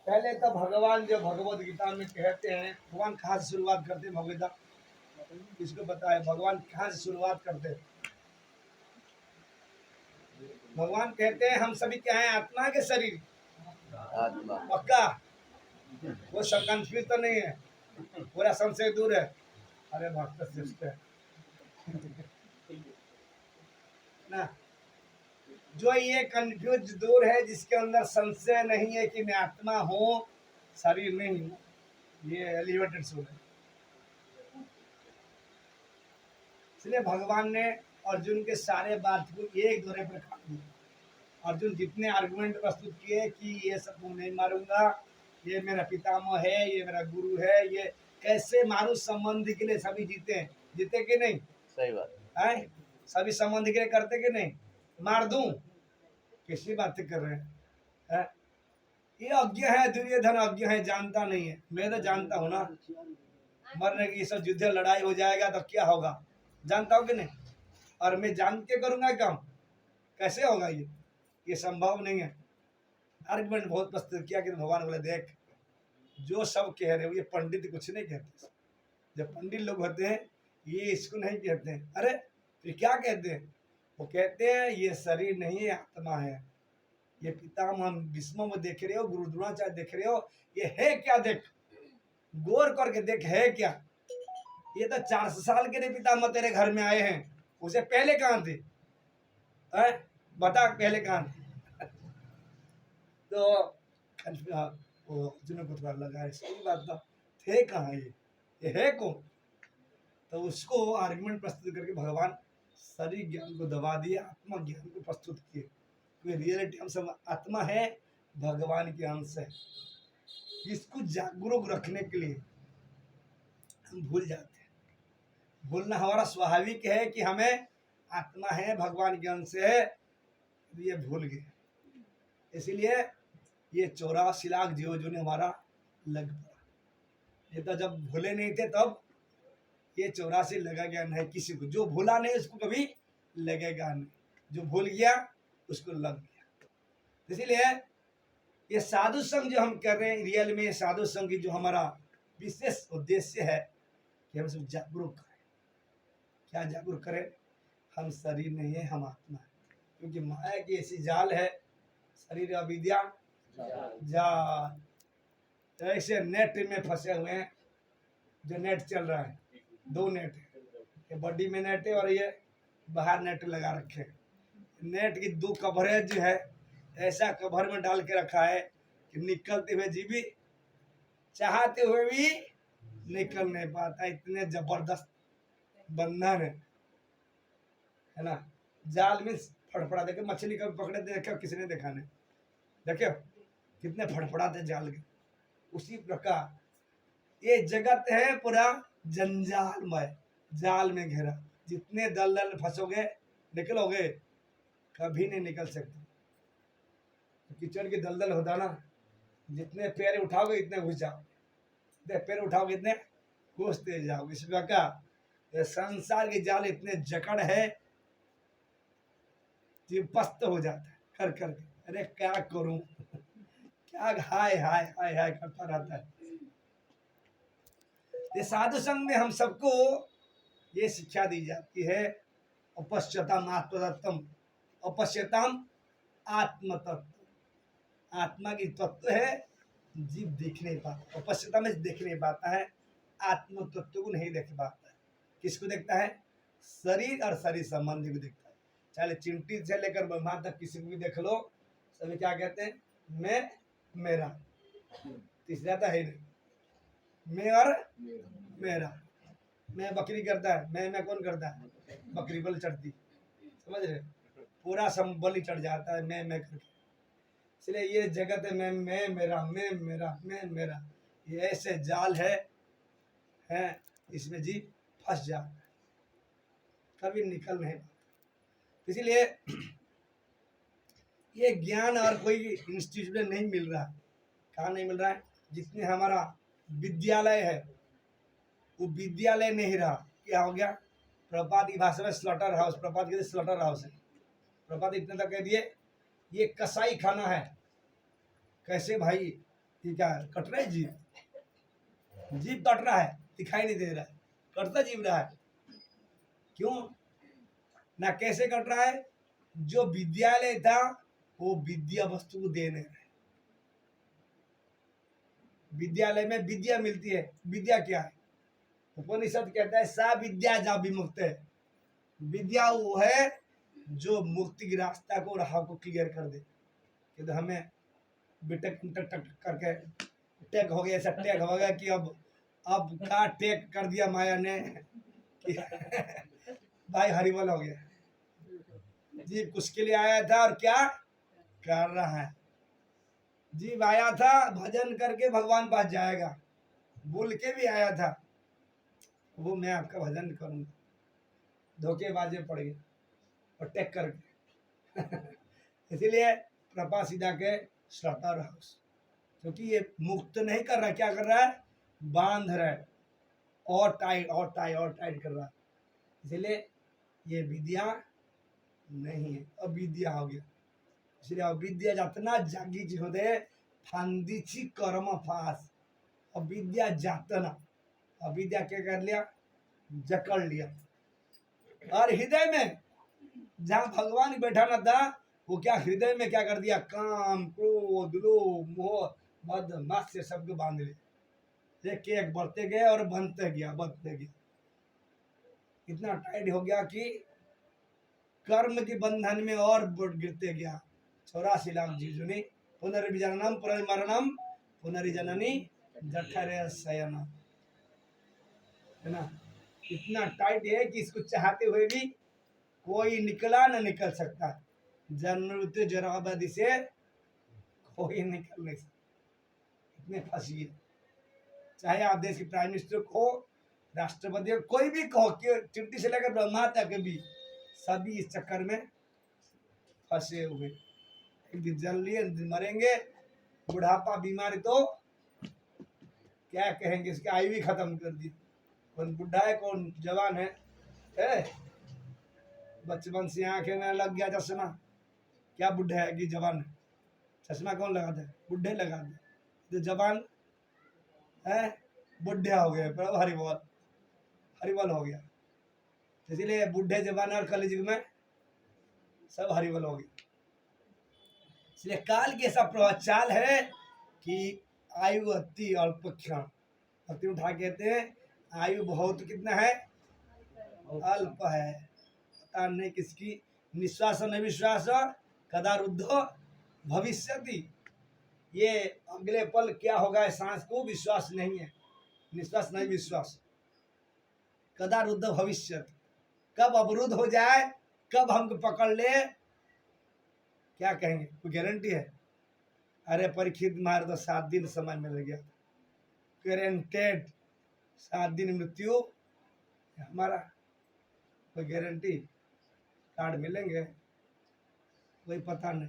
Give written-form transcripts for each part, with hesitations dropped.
पहले तो भगवान जो भगवत गीता में कहते हैं, भगवान कहाँ से शुरुआत करते हैं भगवत गीता, किसको पता है भगवान कहाँ से शुरुआत करते हैं? भगवान कहते हैं हम सभी क्या है, आत्मा के शरीर। आत्मा पक्का? वो सब कंफ्यूज तो नहीं है, पूरा संशय दूर है। अरे भक्त श्रेष्ठ है ना, जो ये कंफ्यूज दूर है, जिसके अंदर संशय नहीं है कि मैं आत्मा हूँ, शरीर नहीं हूँ, ये एलिवेटेड सोल है। इसलिए भगवान ने अर्जुन के सारे बात को एक दौरे पर काट दिया। अर्जुन जितने आर्गुमेंट प्रस्तुत किए कि ये सब मैं नहीं मारूंगा, ये मेरा पितामह है, ये मेरा गुरु है, ये कैसे मारू, संबंध के लिए सभी जीते हैं। जीते कि नहीं? सही बात है, सभी संबंध के लिए करते कि नहीं? मार दूं, किसी बात कर रहे हैं? ये अज्ञ है, दुर्योधन अज्ञ है, जानता नहीं है। मैं तो जानता हूँ ना, मरने की सब युद्ध लड़ाई हो जाएगा तो क्या होगा, जानता हूँ कि नहीं? और मैं जान के करूंगा काम, कैसे होगा ये संभव नहीं है। आर्गुमेंट बहुत प्रस्तुत किया कि भगवान बोले देख, जो सब कह रहे हो ये पंडित कुछ नहीं कहते। जब पंडित लोग होते हैं ये इसको नहीं कहते हैं। अरे फिर क्या कहते हैं? वो कहते हैं ये शरीर नहीं है, आत्मा है। ये पितामह भीष्म में देख रहे हो, गुरु द्रोणाचार्य देख रहे हो, ये है क्या, देख गौर करके देख है क्या। ये तो 400 साल के लिए पितामह तेरे घर में आए हैं, उसे पहले कहाँ थे? हैं? बता पहले कहाँ थे? तो वो अर्जुन को थोड़ा लगा सही बात था, थे कहाँ ये है कौन? तो उसको आर्गुमेंट प्रस्तुत करके भगवान शरीर ज्ञान को दबा दिए, आत्मा ज्ञान को प्रस्तुत किए। तो रियलिटी हम सब आत्मा है, भगवान के अंश है। इसको जागरूक रखने के लिए हम भूल जाते हैं। भूलना हमारा स्वाभाविक है कि हमें आत्मा है, भगवान के अंश है, ये भूल गए। इसीलिए ये 84 लाख जीव जो ने हमारा लग पड़ा। ये तो जब भूले नहीं थे तब ये 84 लगा गया नहीं किसी को। जो भूला नहीं उसको कभी लगेगा नहीं, जो भूल गया उसको लग गया। इसीलिए ये साधु संघ जो हम कर रहे हैं, रियल में साधु संघ की जो हमारा विशेष उद्देश्य है कि हम सब जागरूक करें। क्या जागरूक करें? हम शरीर नहीं है, हम आत्मा है। क्योंकि माया की ऐसी जाल है, शरीर अविद्या जाल। तो ऐसे नेट में फंसे हुए हैं, जो नेट चल रहा है, 2 नेट है, ये बॉडी में नेट है और ये बाहर नेट लगा रखे हैं। नेट की 2 कवरेज जो है, ऐसा कवर में डाल के रखा है कि निकलते हुए जी भी चाहते हुए भी निकल नहीं पाता। इतने जबरदस्त बंधन है ना। जाल में फड़फड़ा देखे, मछली कभी पकड़े देखो किसी ने देखा नहीं, देखो कितने फड़फड़ाते जाल के। उसी प्रकार ये जगत है पूरा जंजालमय, जाल में घेरा। जितने दलदल फंसोगे, निकलोगे कभी नहीं निकल सकते। कीचड़ की दलदल होता ना, जितने पैर उठाओगे इतने घुस जाओगे, जितने पैर उठाओगे इतने घुसते जाओगे। इस प्रकार ये संसार की जाल इतने जकड़ है कि पस्त हो जाता है कर करके। अरे क्या करूं, क्या हाय हाय हाय हाय करता रहता है। ये साधु संघ में हम सबको ये शिक्षा दी जाती है, अपश्यताम आत्मतत्वम, अपश्यताम आत्मतत्व। आत्मा की तत्व है, जीव देख नहीं पाता, अपश्यता में देख नहीं पाता है, आत्म तत्व को नहीं देख पाता है। किसको देखता है? शरीर और शरीर संबंधी को देखता है। चाहे चिंटी से लेकर ब्रह्मा तक किसी को भी देख लो, सभी क्या कहते हैं? मैं, मेरा। तीसरा तो है नहीं, मैं और मेरा। मैं बकरी करता है, मैं कौन करता है? बकरी बल चढ़ती, समझ रहे? पूरा बलि चढ़ जाता है मैं करके। इसलिए ये जगत है मैं मेरा, मैं मेरा, मैं मेरा, ये ऐसे जाल है इसमें जीव फंस जाता है, कभी निकल नहीं पाता। इसीलिए ये ज्ञान और कोई इंस्टीट्यूट में नहीं मिल रहा। कहाँ नहीं मिल रहा है? जितने हमारा विद्यालय है वो विद्यालय नहीं रहा, क्या हो गया? प्रपात की भाषा में स्लॉटर हाउस, प्रपात कहते स्लॉटर हाउस है। प्रपात इतने तक कह दिए ये कसाई खाना है। कैसे भाई? ये क्या कट रहा है जीभ? जीभ कट रहा है, दिखाई नहीं दे रहा है, कटता जीभ रहा है। क्यों ना? कैसे कट रहा है? जो विद्यालय था वो विद्या वस्तु को दे नहीं रहे। विद्यालय में विद्या मिलती है, विद्या क्या है? उपनिषद कहता है सा विद्या जा विमुक्त है। विद्या वो है जो मुक्ति की रास्ता को, राह को क्लियर कर दे। कि तो हमें बीटेक इंटर टक करके टेक हो गया, ऐसा टेक हो गया कि अब का टेक कर दिया माया ने कि भाई हरिबल हो गया। जी कुछ के लिए आया था और क्या कर रहा है? जीव आया था भजन करके भगवान पास जाएगा, बोल के भी आया था वो मैं आपका भजन करूंगा, धोखेबाजे पड़ गए और टेक करके इसीलिए प्रपा सीधा के स्लॉटर हाउस, क्योंकि ये मुक्त नहीं कर रहा, क्या कर रहा है? बांध रहा है और टाइट और टाइट और टाइट कर रहा है। इसलिए ये विद्या नहीं है, अविद्या हो गया। इसलिए अविद्या जितना जागी होते फांदीची कर्म फास, अविद्या जातना, अविद्या क्या कर लिया? जकड़ लिया। और हृदय में जहां भगवान बैठा ना था वो क्या हृदय में क्या कर दिया? काम, क्रोध, लोभ, मोह, मद मात्सर्य शब्द बांध लिए। एक एक बढ़ते गए और बनते गया, बनते गया। इतना टाइट हो गया कि कर्म के बंधन में और गिरते गया। 84 लाख जीजुनी पुनर्विजननम पुनर्मरणम पुनर्जननी जठरे शयन, है ना? इतना टाइट है कि इसको चाहते हुए भी कोई निकला न निकल सकता। जन्म मृत्यु जराबदी से कोई निकल नहीं सकता, इतने फंसी है। चाहे आप देश के प्राइम मिनिस्टर को, राष्ट्रपति को, कोई भी कहो कि चिट्ठी से लेकर ब्रह्मा तक भी सभी इस चक्कर में फंसे हुए। एक दिन जल लिए, दिन मरेंगे। बुढ़ापा बीमारी तो क्या कहेंगे, इसकी आयु भी खत्म कर दी। कौन बुढ़ा है कौन जवान है? बचपन से आंखें में लग गया चश्मा, क्या बुढ़ा है कि जवान है? चश्मा कौन लगाता है? बुढ़े लगाते हैं। जो जवान है बुढ़े हो गए, पर हरिबोल हरिबल हो गया। इसीलिए बुढ़े जवान और कलयुग में सब हरिबल हो गए। इसलिए काल के ऐसा प्रचाल है कि आयु अति अल्प क्षण, अति उठा कहते हैं आयु बहुत कितना है? अल्प है। पता नहीं किसकी निश्वास न विश्वास कदा रुद्धो भविष्यति, ये अगले पल क्या होगा सांस को विश्वास नहीं है, निश्वास नहीं विश्वास। कदा रुद्ध भविष्य, कब अवरुद्ध हो जाए, कब हमको पकड़ ले, क्या कहेंगे? कोई गारंटी है? अरे परीक्षित मार तो 7 दिन समय मिल गया, गारंटेड 7 दिन मृत्यु हमारा, कोई गारंटी? कार्ड मिलेंगे? कोई पता नहीं।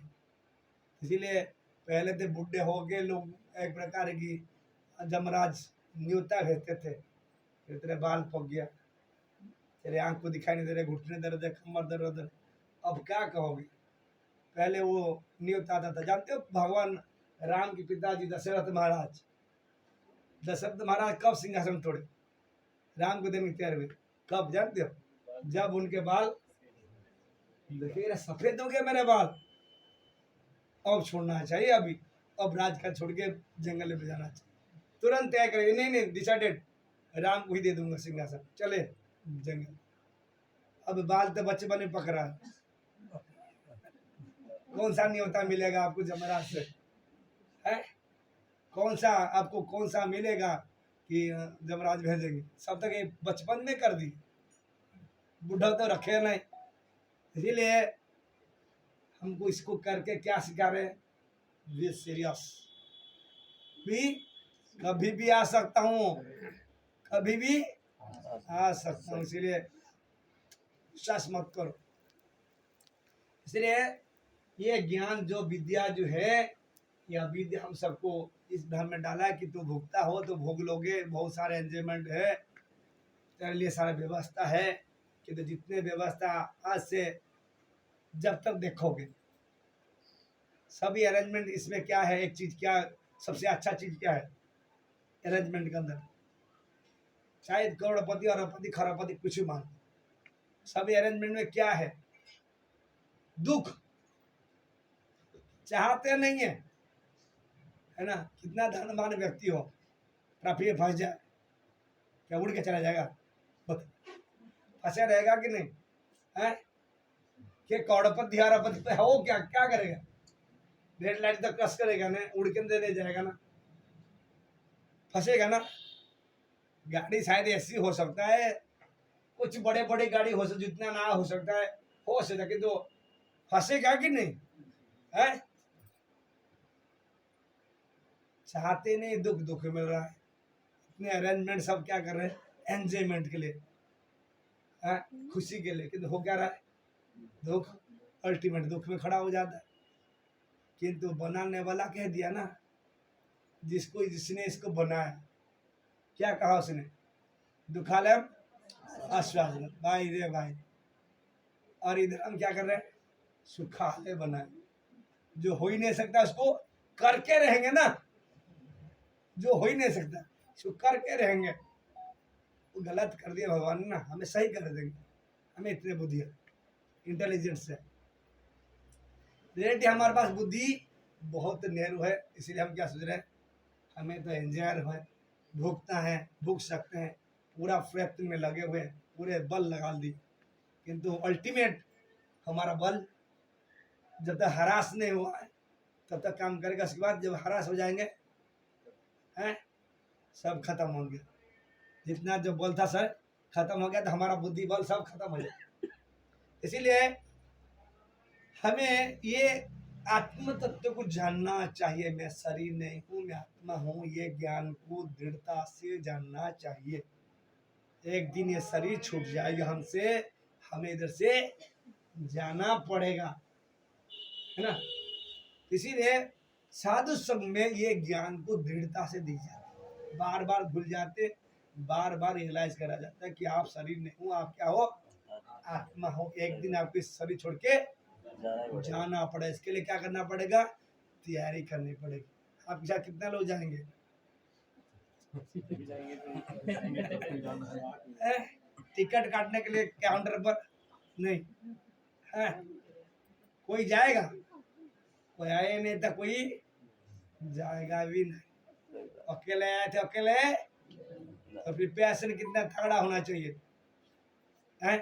इसीलिए पहले थे बुढ़े हो गए लोग, एक प्रकार की जमराज न्यूता भेजते थे, फिर तेरे बाल पक गया, तेरे आंख को दिखाई नहीं दे रहे, घुटने दर्द है, कमर दर्द है। अब क्या कहोगे? पहले वो न्यूता आता था। जानते हो भगवान राम के पिताजी दशरथ महाराज, दशरथ महाराज कब सिंहासन तोड़े? राम को देने तैयार हुए कब जानते हो? जब उनके बाल देखिए सफेद हो गए मेरे बाल, अब छोड़ना चाहिए, अभी अब राज का छोड़ के जंगल में जाना चाहिए। तुरंत तय करेंगे, नहीं नहीं डिसाइडेड, राम को ही दे दूंगा सिंहासन, चले जंगल। अब बाल तो बचपन में पकड़ा, कौन सा न्योता मिलेगा आपको जमराज से? है कौन सा आपको, कौन सा मिलेगा कि जमराज भेजेंगे? सब तक ये बचपन में कर दी, बुढ़ा तो रखे नहीं। इसीलिए हमको इसको करके क्या सिखा रहे हैं? बी सीरियस, भी कभी भी आ सकता हूँ, कभी भी आ सकता हूँ, इसीलिए विश्वास मत करो। इसलिए ये ज्ञान जो विद्या जो है, यह विद्या हम सबको इस धर्म में डाला है कि तू भुगता हो तो भोग लोगे, बहुत सारे एंजॉयमेंट है, तेरे लिए सारा व्यवस्था है कि तो जितने व्यवस्था आज से जब तक देखोगे सभी अरेंजमेंट, इसमें क्या है? एक चीज क्या सबसे अच्छा चीज क्या है अरेंजमेंट के अंदर? चाहे करोड़पति अरबपति खरबपति कुछ भी मान, सभी अरेंजमेंट में क्या है? दुख। चाहते नहीं है ना? कितना धनवान व्यक्ति हो, ट्रैफिक फंस जाए, क्या उड़ के चला जाएगा? फंसा रहेगा कि नहीं? है कि करोड़पति अरबपति पे हो, क्या क्या करेगा? रेड लाइट तक क्रॉस करेगा ना, उड़ के दे जाएगा ना, फंसेगा ना। गाड़ी शायद ऐसी हो सकता है, कुछ बड़े बड़े गाड़ी हो सकता, जितना ना हो सकता है, हो सकता कि तो फंसेगा कि नहीं? है चाहते नहीं, दुख दुख मिल रहा है। इतने अरेंजमेंट सब क्या कर रहे हैं? एंजॉयमेंट के लिए, है खुशी के लिए, किंतु हो क्या रहा है? दुख। अल्टीमेट दुख में खड़ा हो जाता है। किंतु बनाने वाला कह दिया ना, जिसने इसको बनाया, क्या कहा उसने? दुखालयम आश्वासन, भाई रे भाई। और इधर हम क्या कर रहे हैं? सुखालय बनाए। जो हो ही नहीं सकता उसको करके रहेंगे ना, जो हो ही नहीं सकता उसको करके रहेंगे। वो गलत कर दिया भगवान ने ना, हमें सही कर देंगे। हमें इतने बुद्धि है, इंटेलिजेंस है। रियलिटी हमारे पास बुद्धि बहुत नेहरू है, इसीलिए हम क्या सोच रहे हैं? हमें तो एंजॉयर है, भूखता है, भूख सकते हैं, पूरा प्रयत्न में लगे हुए हैं, पूरे बल लगा दिए। किंतु अल्टीमेट हमारा बल जब तक हरास नहीं हुआ है तब तक काम करेगा। उसके बाद जब हरास हो जाएंगे, हैं सब खत्म हो गया। जितना जो बल था सर खत्म हो गया, तो हमारा बुद्धि बल सब खत्म हो जाए। इसीलिए हमें ये आत्म तत्व को जानना चाहिए। मैं शरीर नहीं हूँ, मैं आत्मा हूँ, ये ज्ञान को दृढ़ता से जानना चाहिए। एक दिन ये शरीर छूट जाएगा हमसे, हमें इधर से जाना पड़ेगा, है ना? इसीलिए साधु संग में ये ज्ञान को दृढ़ता से दी जाती, बार बार भूल जाते, बार बार रियलाइज करा जाता है कि आप शरीर नहीं हो, आप क्या हो? आत्मा हो। एक दिन आपको इस शरीर छोड़ के जाना पड़ेगा। इसके लिए क्या करना पड़ेगा? तैयारी करनी पड़ेगी। आपके साथ कितना लोग जाएंगे? टिकट काटने के लिए काउंटर पर नहीं है, कोई जाएगा? कोई आए नहीं था, कोई जाएगा भी नहीं। अकेले आए थे, अकेले तो प्रिपरेशन कितना तगड़ा होना चाहिए, है?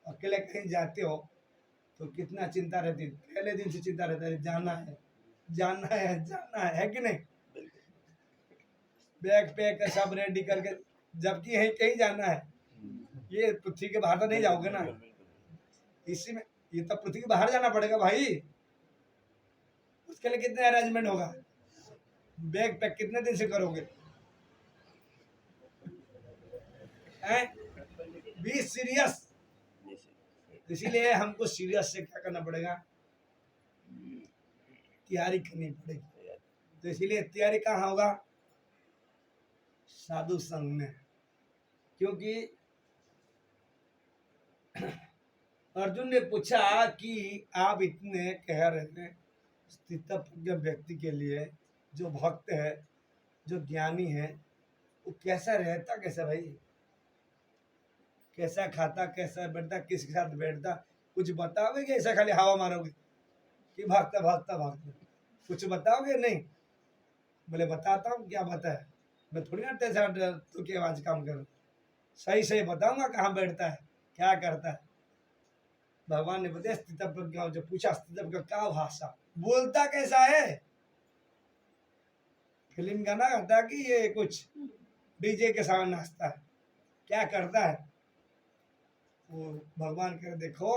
अकेले कहीं जाते हो तो कितना चिंता रहती है, पहले दिन से चिंता रहता है, जाना है जाना है जाना है कि नहीं? बैग पैक सब रेडी करके, जबकि यहीं कहीं जाना है। ये पृथ्वी के बाहर तो नहीं जाओगे ना, इसी में ये तो पृथ्वी के बाहर जाना पड़ेगा भाई। उसके लिए कितने अरेंजमेंट होगा? बैग पैक कितने दिन से करोगे? हैं? Be serious. इसीलिए हमको सीरियस से क्या करना पड़ेगा? तैयारी करनी पड़ेगी। तो इसीलिए तैयारी कहाँ होगा? साधु संघ में। क्योंकि अर्जुन ने पूछा कि आप इतने कह रहे थे स्थितप्रज्ञ व्यक्ति के लिए, जो भक्त है, जो ज्ञानी है, वो कैसा रहता, कैसा भाई, कैसा खाता, कैसा बैठता, किसके साथ बैठता, कुछ बताओगे? कि ऐसा खाली हवा मारोगे कि भागता भागता भागता? कुछ बताओगे? नहीं। बोले बताता हूँ। क्या बताए? मैं थोड़ी ना तेरे तो की आवाज काम करूँ, सही सही बताऊंगा कहाँ बैठता है, क्या करता है। भगवान ने बताया स्थितप्रज्ञ, जो पूछा स्थितप्रज्ञ क्या भाषा, बोलता कैसा है? फिल्म गाना गाता है कि ये कुछ डीजे के सामने नाचता है, क्या करता है? वो भगवान कह देखो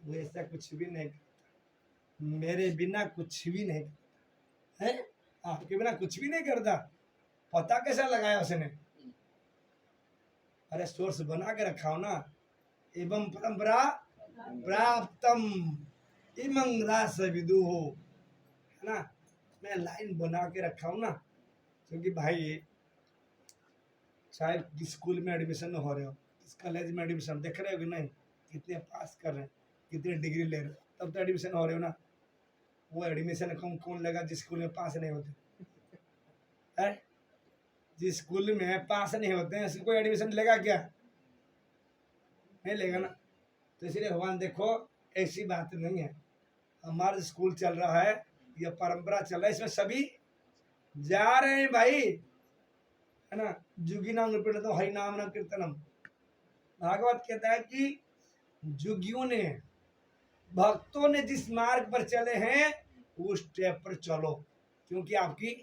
वो ऐसा कुछ भी नहीं करता, मेरे बिना कुछ भी नहीं करता है, आपके बिना कुछ भी नहीं करता। पता कैसा लगाया उसने? अरे सोर्स बना के रखा हो ना, एवं परंपरा प्राप्तम इमं रास विदु हो, है ना? मैं लाइन बना के रखा हूँ ना, क्योंकि भाई चाहे किस स्कूल में एडमिशन हो रहे हो, किस कॉलेज में एडमिशन देख रहे हो कि नहीं, कितने पास कर रहे हैं, कितने डिग्री ले रहे हो, तब तो एडमिशन हो रहे हो ना। वो एडमिशन कौन कौन लेगा जिस स्कूल में पास नहीं होते है? जिस स्कूल में पास नहीं होते हैं उसको एडमिशन लेगा क्या? नहीं लेगा ना। तो इसलिए भगवान देखो ऐसी बात नहीं है, हमारा स्कूल चल रहा है, यह परंपरा चल रहा है, इसमें सभी जा रहे हैं भाई, है ना। जुगी नाम तो हरि नाम नाम कीर्तनम। भागवत कहता है कि जुगियों ने, भक्तों ने जिस मार्ग पर चले हैं उस स्टेप पर चलो, क्योंकि आपकी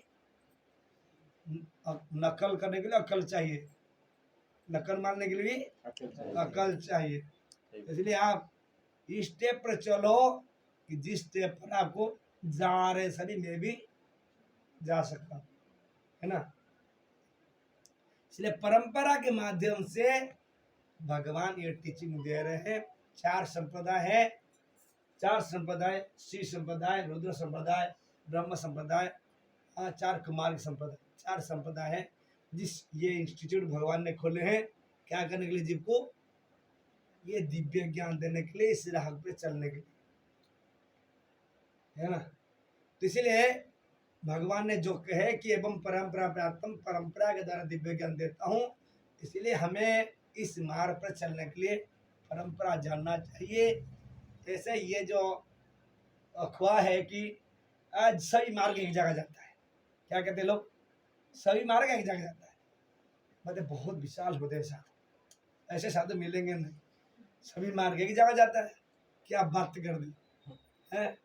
नकल करने के लिए अकल चाहिए, नकल मारने के लिए भी अकल चाहिए। इसलिए आप इस स्टेप पर चलो कि जिस स्टेप पर आपको जा रहे सभी मैं भी जा सकता हूं, है ना। इसलिए परंपरा के माध्यम से भगवान ये टीचिंग दे रहे हैं। चार संप्रदाय है, चार संप्रदाय, श्री संप्रदाय, रुद्र संप्रदाय, ब्रह्म संप्रदाय, चार कुमार संप्रदाय, चार संप्रदाय है जिस ये इंस्टीट्यूट भगवान ने खोले हैं क्या करने के लिए? जीव को ये दिव्य ज्ञान देने के लिए, इस राह पे चलने के लिए, है ना। तो इसलिए भगवान ने जो कहे कि एवं परंपरा प्राप्तम, परंपरा के द्वारा दिव्य ज्ञान देता हूँ, इसलिए हमें इस मार्ग पर चलने के लिए परंपरा जानना चाहिए। जैसे ये जो अफवाह है कि आज सभी मार्ग एक जगह जाता है, क्या कहते हैं लोग? सभी मार्ग एक जगह जाता है, मतलब बहुत विशाल होते हैं साधु, ऐसे साधु मिलेंगे नहीं। सभी मार्ग एक जगह जाता है, क्या बात कर दी है।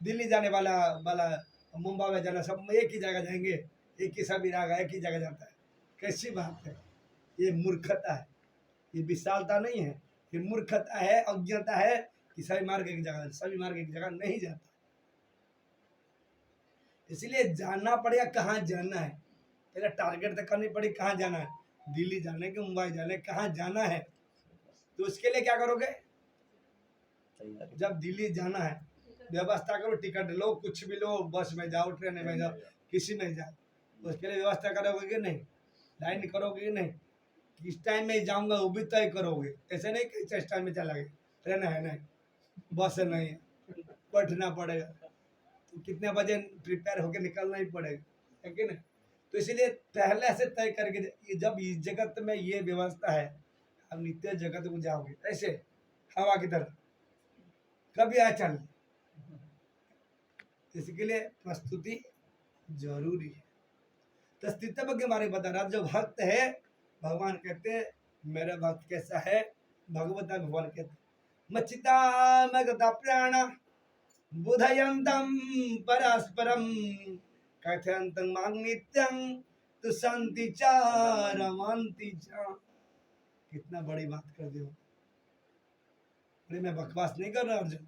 दिल्ली जाने वाला वाला मुंबई में जाना, सब एक ही जगह जाएंगे, एक ही सभी राग एक ही जगह जाता है। कैसी बात है? ये मूर्खता है, ये विशालता नहीं है, ये मूर्खता है, अज्ञता है कि सभी मार्ग एक जगह, सभी मार्ग एक जगह नहीं जाता। इसलिए जानना पड़ेगा कहाँ जाना है, पहले टारगेट तक करनी पड़ी, कहाँ जाना है, दिल्ली जाने के, मुंबई जाने, कहाँ जाना है। तो उसके लिए क्या करोगे? जब दिल्ली जाना है व्यवस्था करो, टिकट लो, कुछ भी लो, बस में जाओ, ट्रेन में जाओ, किसी में जाओ, उसके लिए व्यवस्था करोगे कि नहीं? लाइन करोगे कि नहीं? किस टाइम में जाऊंगा वो भी तय करोगे, ऐसे नहीं कि इस टाइम में चला गया, ट्रेन है नहीं, बस नहीं है, बैठना पड़ेगा, तो कितने बजे प्रिपेयर होकर निकलना ही पड़ेगा, है कि नहीं। तो इसीलिए पहले से तय करके, जब इस जगत में ये व्यवस्था है, अब नित्य जगत में जाओगे ऐसे हवा की तरह, कभी आ चल, इसके लिए प्रस्तुति जरूरी है। तो स्थितव्य के बारे में बता रहा, जो भक्त है भगवान कहते हैं मेरा भक्त कैसा है, भगवता भगवान कहते मच्चिता मगता प्राण बुधयंतम परस्परम कथयंतं मां नित्यं तु शांति च रमन्ति च। कितना बड़ी बात कर दी हो। अरे मैं बकवास नहीं कर रहा अर्जुन,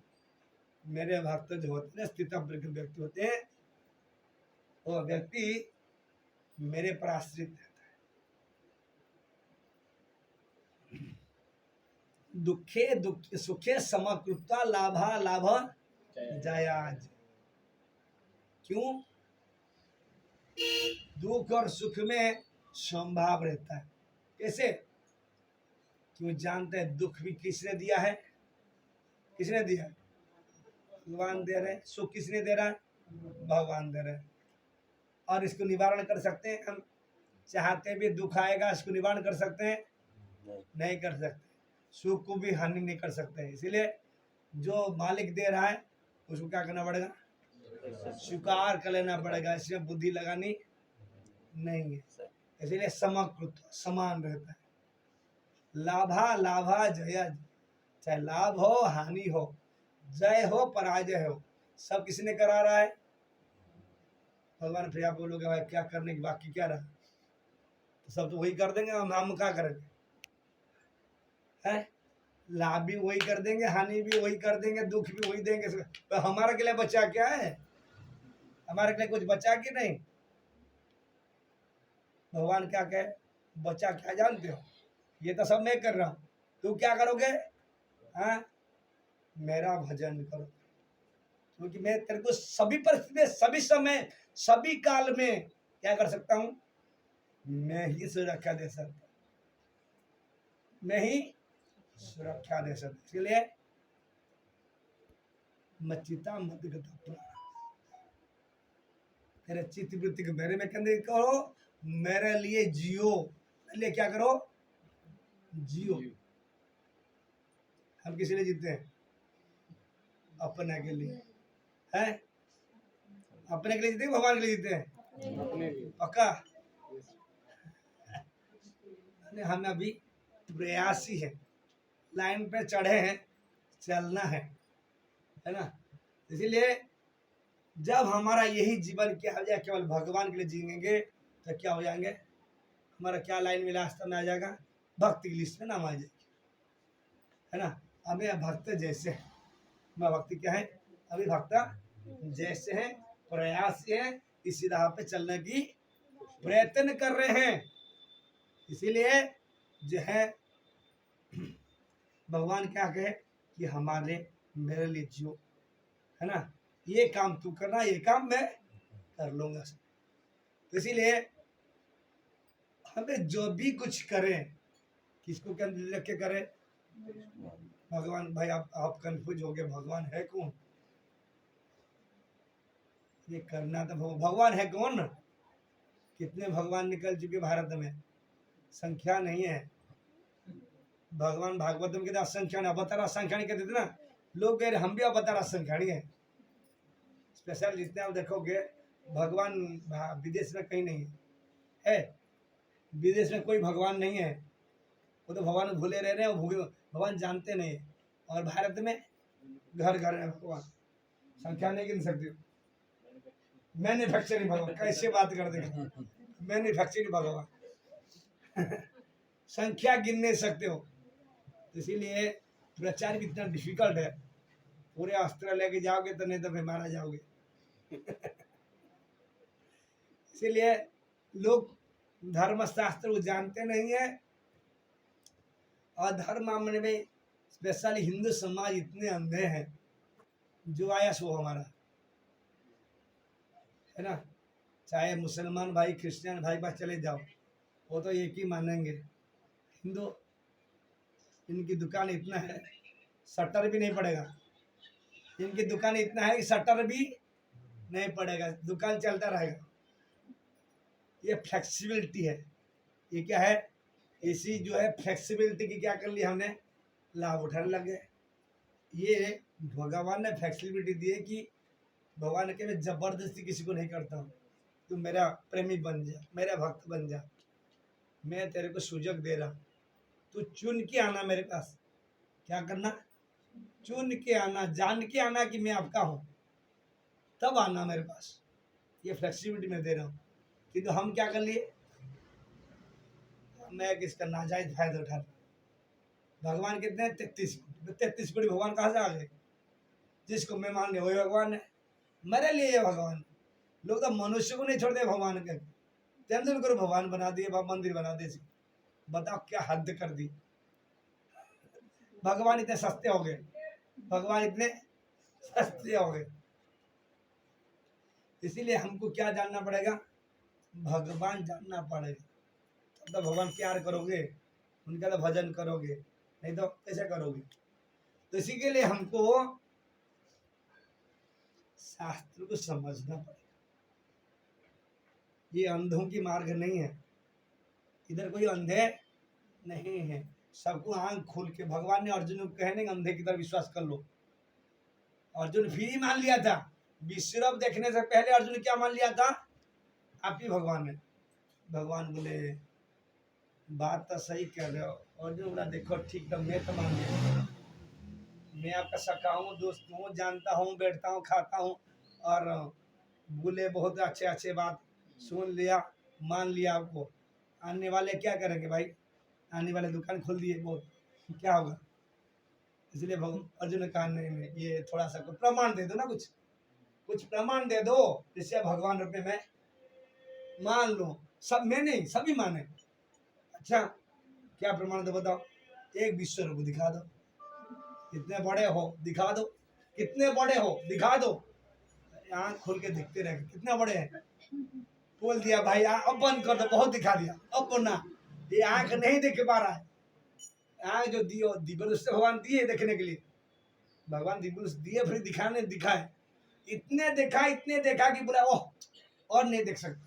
मेरे भक्त जो होते हैं स्थितव्य व्यक्ति होते हैं, वो व्यक्ति मेरे पर आश्रित रहता है। दुखे दुख सुखे समकृता लाभा लाभ जयाज। क्यों? दुख और सुख में संभाव रहता है। कैसे? क्यों जानते हैं दुख भी किसने दिया है? किसने दिया? भगवान दे रहे हैं। सुख किसने दे रहा है? भगवान दे रहे हैं। और इसको निवारण कर सकते हैं हम? चाहते भी दुख आएगा, इसको निवारण कर सकते हैं? नहीं कर सकते। सुख को भी हानि नहीं कर सकते हैं। इसीलिए जो मालिक दे रहा है उसको क्या करना पड़ेगा? स्वीकार कर लेना पड़ेगा, इसमें बुद्धि लगानी नहीं है। इसीलिए समकृत समान रहता है। लाभा लाभा जय, चाहे लाभ हो हानि हो, जय हो पराजय हो, सब किसने करा रहा है? भगवान। फिर आप बोलोगे भाई क्या करने की बाकी क्या रहा? तो सब तो वही कर देंगे, हम क्या करेंगे? है लाभ भी वही कर देंगे, हानि भी वही कर देंगे, दुख भी वही देंगे, तो हमारे के लिए बचा क्या है? हमारे के लिए कुछ बचा कि नहीं? भगवान क्या कहे? बचा क्या जानते हो? ये तो सब मैं कर रहा हूं, तू क्या करोगे? हाँ, मेरा भजन करो, क्योंकि मैं तेरे को सभी परिस्थिति, सभी समय, सभी काल में क्या कर सकता हूं? मैं ही सुरक्षा दे सकता, मैं ही सुरक्षा दे सकता। इसलिए मच्चिता मदगता प्राण, मेरे चित्त वृत्ति को मेरे में केंद्रित करो, मेरे लिए जियो, मेरे लिए क्या करो, जियो। हम किसी लिए जीते हैं? अपने के लिए है, अपने के लिए जीते हैं, भगवान के लिए जीते हैं? पक्का? हम अभी प्रयासी है, लाइन पे चढ़े हैं, चलना है ना। इसीलिए जब हमारा यही जीवन क्या हो जाए, केवल भगवान के लिए जिएंगे तो क्या हो जाएंगे, हमारा क्या लाइन में रास्ता में आ जाएगा, भक्ति की लिस्ट में नाम आ जाएगी, है ना। हमें भक्त जैसे है, हमारा भक्ति क्या है, अभी भक्त जैसे हैं, प्रयासी हैं, इसी राह पे चलने की प्रयत्न कर रहे हैं। इसीलिए जो है भगवान क्या कहे कि हमारे मेरे लिए जियो, है ना, ये काम तू करना, ये काम मैं कर लूंगा। तो इसीलिए हमें जो भी कुछ करें, किसको क्या दिल रख के करें, भगवान। भाई आप कंफ्यूज हो गए, भगवान है कौन, ये करना तो भगवान है कौन। कितने भगवान निकल चुके भारत में, संख्या नहीं है। भगवान भागवत में कहते असंख्याण, अवतार असंख्याणी कहते थे ना, लोग कह रहे हम भी अवतार असंख्याणी है। स्पेशल जितने आप देखोगे भगवान विदेश में कहीं नहीं है, विदेश में कोई भगवान नहीं है, वो तो भगवान भूले रह रहे हैं, भगवान जानते नहीं। और भारत में घर घर में भगवान, संख्या नहीं गिन सकते। मैन्युफैक्चरिंग भगवान, कैसे बात कर देगा, मैन्युफैक्चरिंग भगवान संख्या गिन नहीं सकते हो। इसीलिए प्रचार भी इतना डिफिकल्ट है, पूरे अस्त्र लेके जाओगे तो नहीं तो फिर मारा जाओगे इसीलिए लोग धर्मशास्त्र को जानते नहीं है, और धर्म मामले में स्पेशली हिंदू समाज इतने अंधे हैं, जो आया सो हमारा, है ना। चाहे मुसलमान भाई क्रिश्चियन भाई पास चले जाओ, वो तो एक ही मानेंगे। हिंदू, इनकी दुकान इतना है शटर भी नहीं पड़ेगा, इनकी दुकान इतना है कि शटर भी नहीं पड़ेगा, दुकान चलता रहेगा। ये फ्लेक्सिबिलिटी है, ये क्या है, इसी जो है फ्लेक्सिबिलिटी की क्या कर लिया हमने, लाभ उठाने लगे। ये भगवान ने फ्लेक्सिबिलिटी दी है कि भगवान ने मैं जबरदस्ती किसी को नहीं करता हूँ, तू मेरा प्रेमी बन जा, मेरा भक्त बन जा, मैं तेरे को सुजग दे रहा, तू चुन के आना मेरे पास। क्या करना, चुन के आना, जान के आना कि मैं आपका हूँ, तब आना मेरे पास। ये फ्लेक्सिबिलिटी मैं दे रहा हूँ। किंतु हम क्या कर लिए, मैं किसका नाजायज फायदा उठा रहा। भगवान कितने हैं, 33 कोटि भगवान कहाँ से आ गए, जिसको मैं मान लिया वही भगवान है मेरे लिए। ये भगवान, लोग तो मनुष्य को नहीं छोड़ते भगवान के, तेंदुलकर भगवान बना दिए, मंदिर बना दिए। बताओ क्या हद कर दी, भगवान इतने सस्ते हो गए, भगवान इतने सस्ते हो गए। इसीलिए हमको क्या जानना पड़ेगा, भगवान जानना पड़ेगा, तब तो भगवान प्यार करोगे, उनका तो भजन करोगे, नहीं तो कैसे करोगे। तो इसी के लिए हमको शास्त्र को समझना पड़ेगा। ये अंधों की मार्ग नहीं है, इधर कोई अंधे नहीं है, सबको आंख खोल के भगवान ने अर्जुन को कहने अंधे की तरह विश्वास कर लो। अर्जुन फिर ही मान लिया था, विश्व देखने से पहले अर्जुन क्या मान लिया था, आप ही भगवान है। भगवान बोले बात तो सही कह रहे हो। अर्जुन बोला देखो ठीक, तो मैं तो मान लिया, मैं आपका सखा हूँ, दोस्त हूँ, जानता हूँ, बैठता हूँ, खाता हूँ, और बोले बहुत अच्छे अच्छे बात सुन लिया, मान लिया आपको। आने वाले क्या करेंगे भाई, आने वाले दुकान खोल दिए, बहुत क्या होगा। इसलिए अर्जुन ने कहा नहीं, ये थोड़ा सा कुछ प्रमाण दे दो ना, कुछ प्रमाण दे दो जिससे भगवान रूपे में मान लो। सब मैं नहीं, सभी माने। अच्छा क्या प्रमाण दो बताओ, एक विश्व रूप दिखा दो, कितने बड़े हो दिखा दो, कितने बड़े हो दिखा दो। आँख खोल के दिखते रहे कितने बड़े हैं, बोल दिया भाई अब बंद कर दो, बहुत दिखा दिया, अब ना ये आँख नहीं देख पा रहा है। आँख जो दियो दिव्य भगवान दिए देखने के लिए, भगवान दिव्य दिए फिर दिखाने दिखाए, इतने देखा कि बोला ओह और नहीं देख सकता।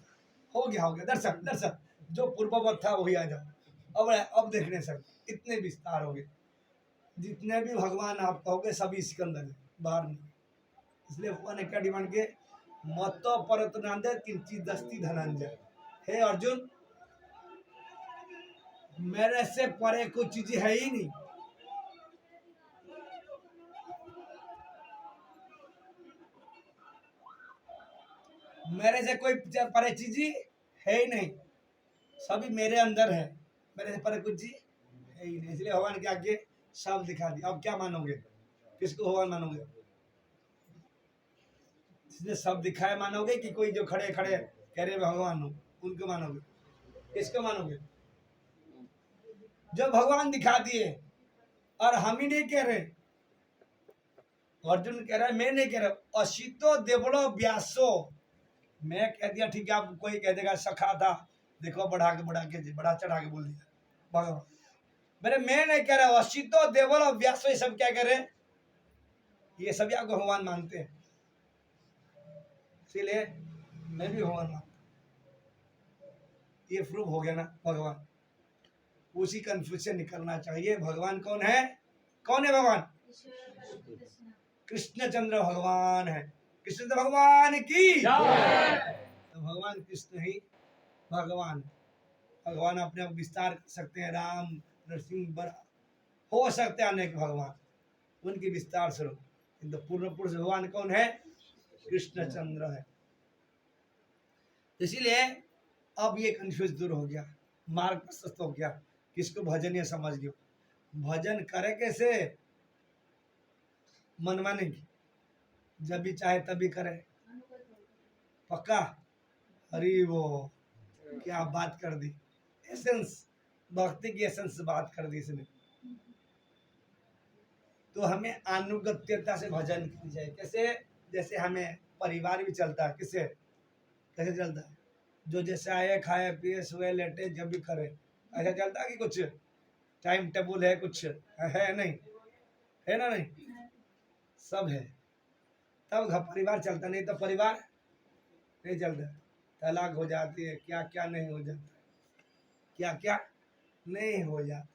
हो गया दर्शक दर्शक, जो पूर्ववत था वही आ जाओ। अब देख नहीं सकते, इतने विस्तार हो गए। जितने भी भगवान आप कहोगे सभी इसके अंदर है, बाहर नहीं। इसलिए भगवान ने क्या डिमांड किए, मत परत नांदे किंचित दस्ती धनंजय। हे अर्जुन, मेरे से परे कोई चीज है ही नहीं। मेरे से कोई परे चीज है ही नहीं, सभी मेरे अंदर है। मेरे से परे कुछ चीज है ही नहीं। इसलिए भगवान के आगे सब दिखा दिया। अब क्या मानोगे, किसको भगवान मानोगे? इसलिए सब दिखाए मानोगे कि कोई जो खड़े खड़े कह रहे भगवान हो उनको मानोगे? किसको मानोगे? जो भगवान दिखा दिए और हम ही नहीं कह रहे। अर्जुन कह रहा है, मैं नहीं कह रहा। अशितो देवड़ो व्यासो, मैं कह दिया ठीक है, आप कोई कह देगा सखा था, देखो बढ़ा के बड़ा चढ़ा के बोल दिया भगवान। मेरे मैं नहीं कह रहा। अशितो देवड़ो व्यासो, ये सब क्या कह रहे? ये सभी आपको भगवान मानते हैं, इसीलिए मैं भी भगवान मानता। ये प्रूव हो गया ना भगवान। उसी कंफ्यूज से निकलना चाहिए। भगवान कौन है? कौन है भगवान? कृष्णचंद्र भगवान है। कृष्ण भगवान की तो भगवान कृष्ण ही भगवान। भगवान अपने आप विस्तार कर सकते हैं, राम नरसिंह बड़ा हो सकते हैं अनेक भगवान, उनकी विस्तार स्वरूप। किंतु पूर्ण पुरुष भगवान कौन है? कृष्णचंद्र है। इसीलिए अब ये कंफ्यूज दूर हो गया, मार्ग प्रशस्त हो गया। किसको भजन ये समझ गयो। भजन करे कैसे? मनमानी की, जब भी चाहे तभी करे। पक्का? अरे वो क्या बात कर दी, एसेंस, भक्ति की एसेंस बात कर दी इसने। तो हमें अनुगत्यता से भजन की जाए। कैसे? जैसे हमें परिवार भी चलता है, किससे कैसे चलता है? जो जैसे आए खाए पिए सोए लेटे जब भी करे, ऐसा चलता है कि कुछ टाइम टेबल है? कुछ है नहीं, है ना? नहीं, सब है तब परिवार चलता, नहीं तो परिवार नहीं चलता। तलाक हो जाती है, क्या क्या नहीं हो जाता, क्या क्या नहीं हो जाता।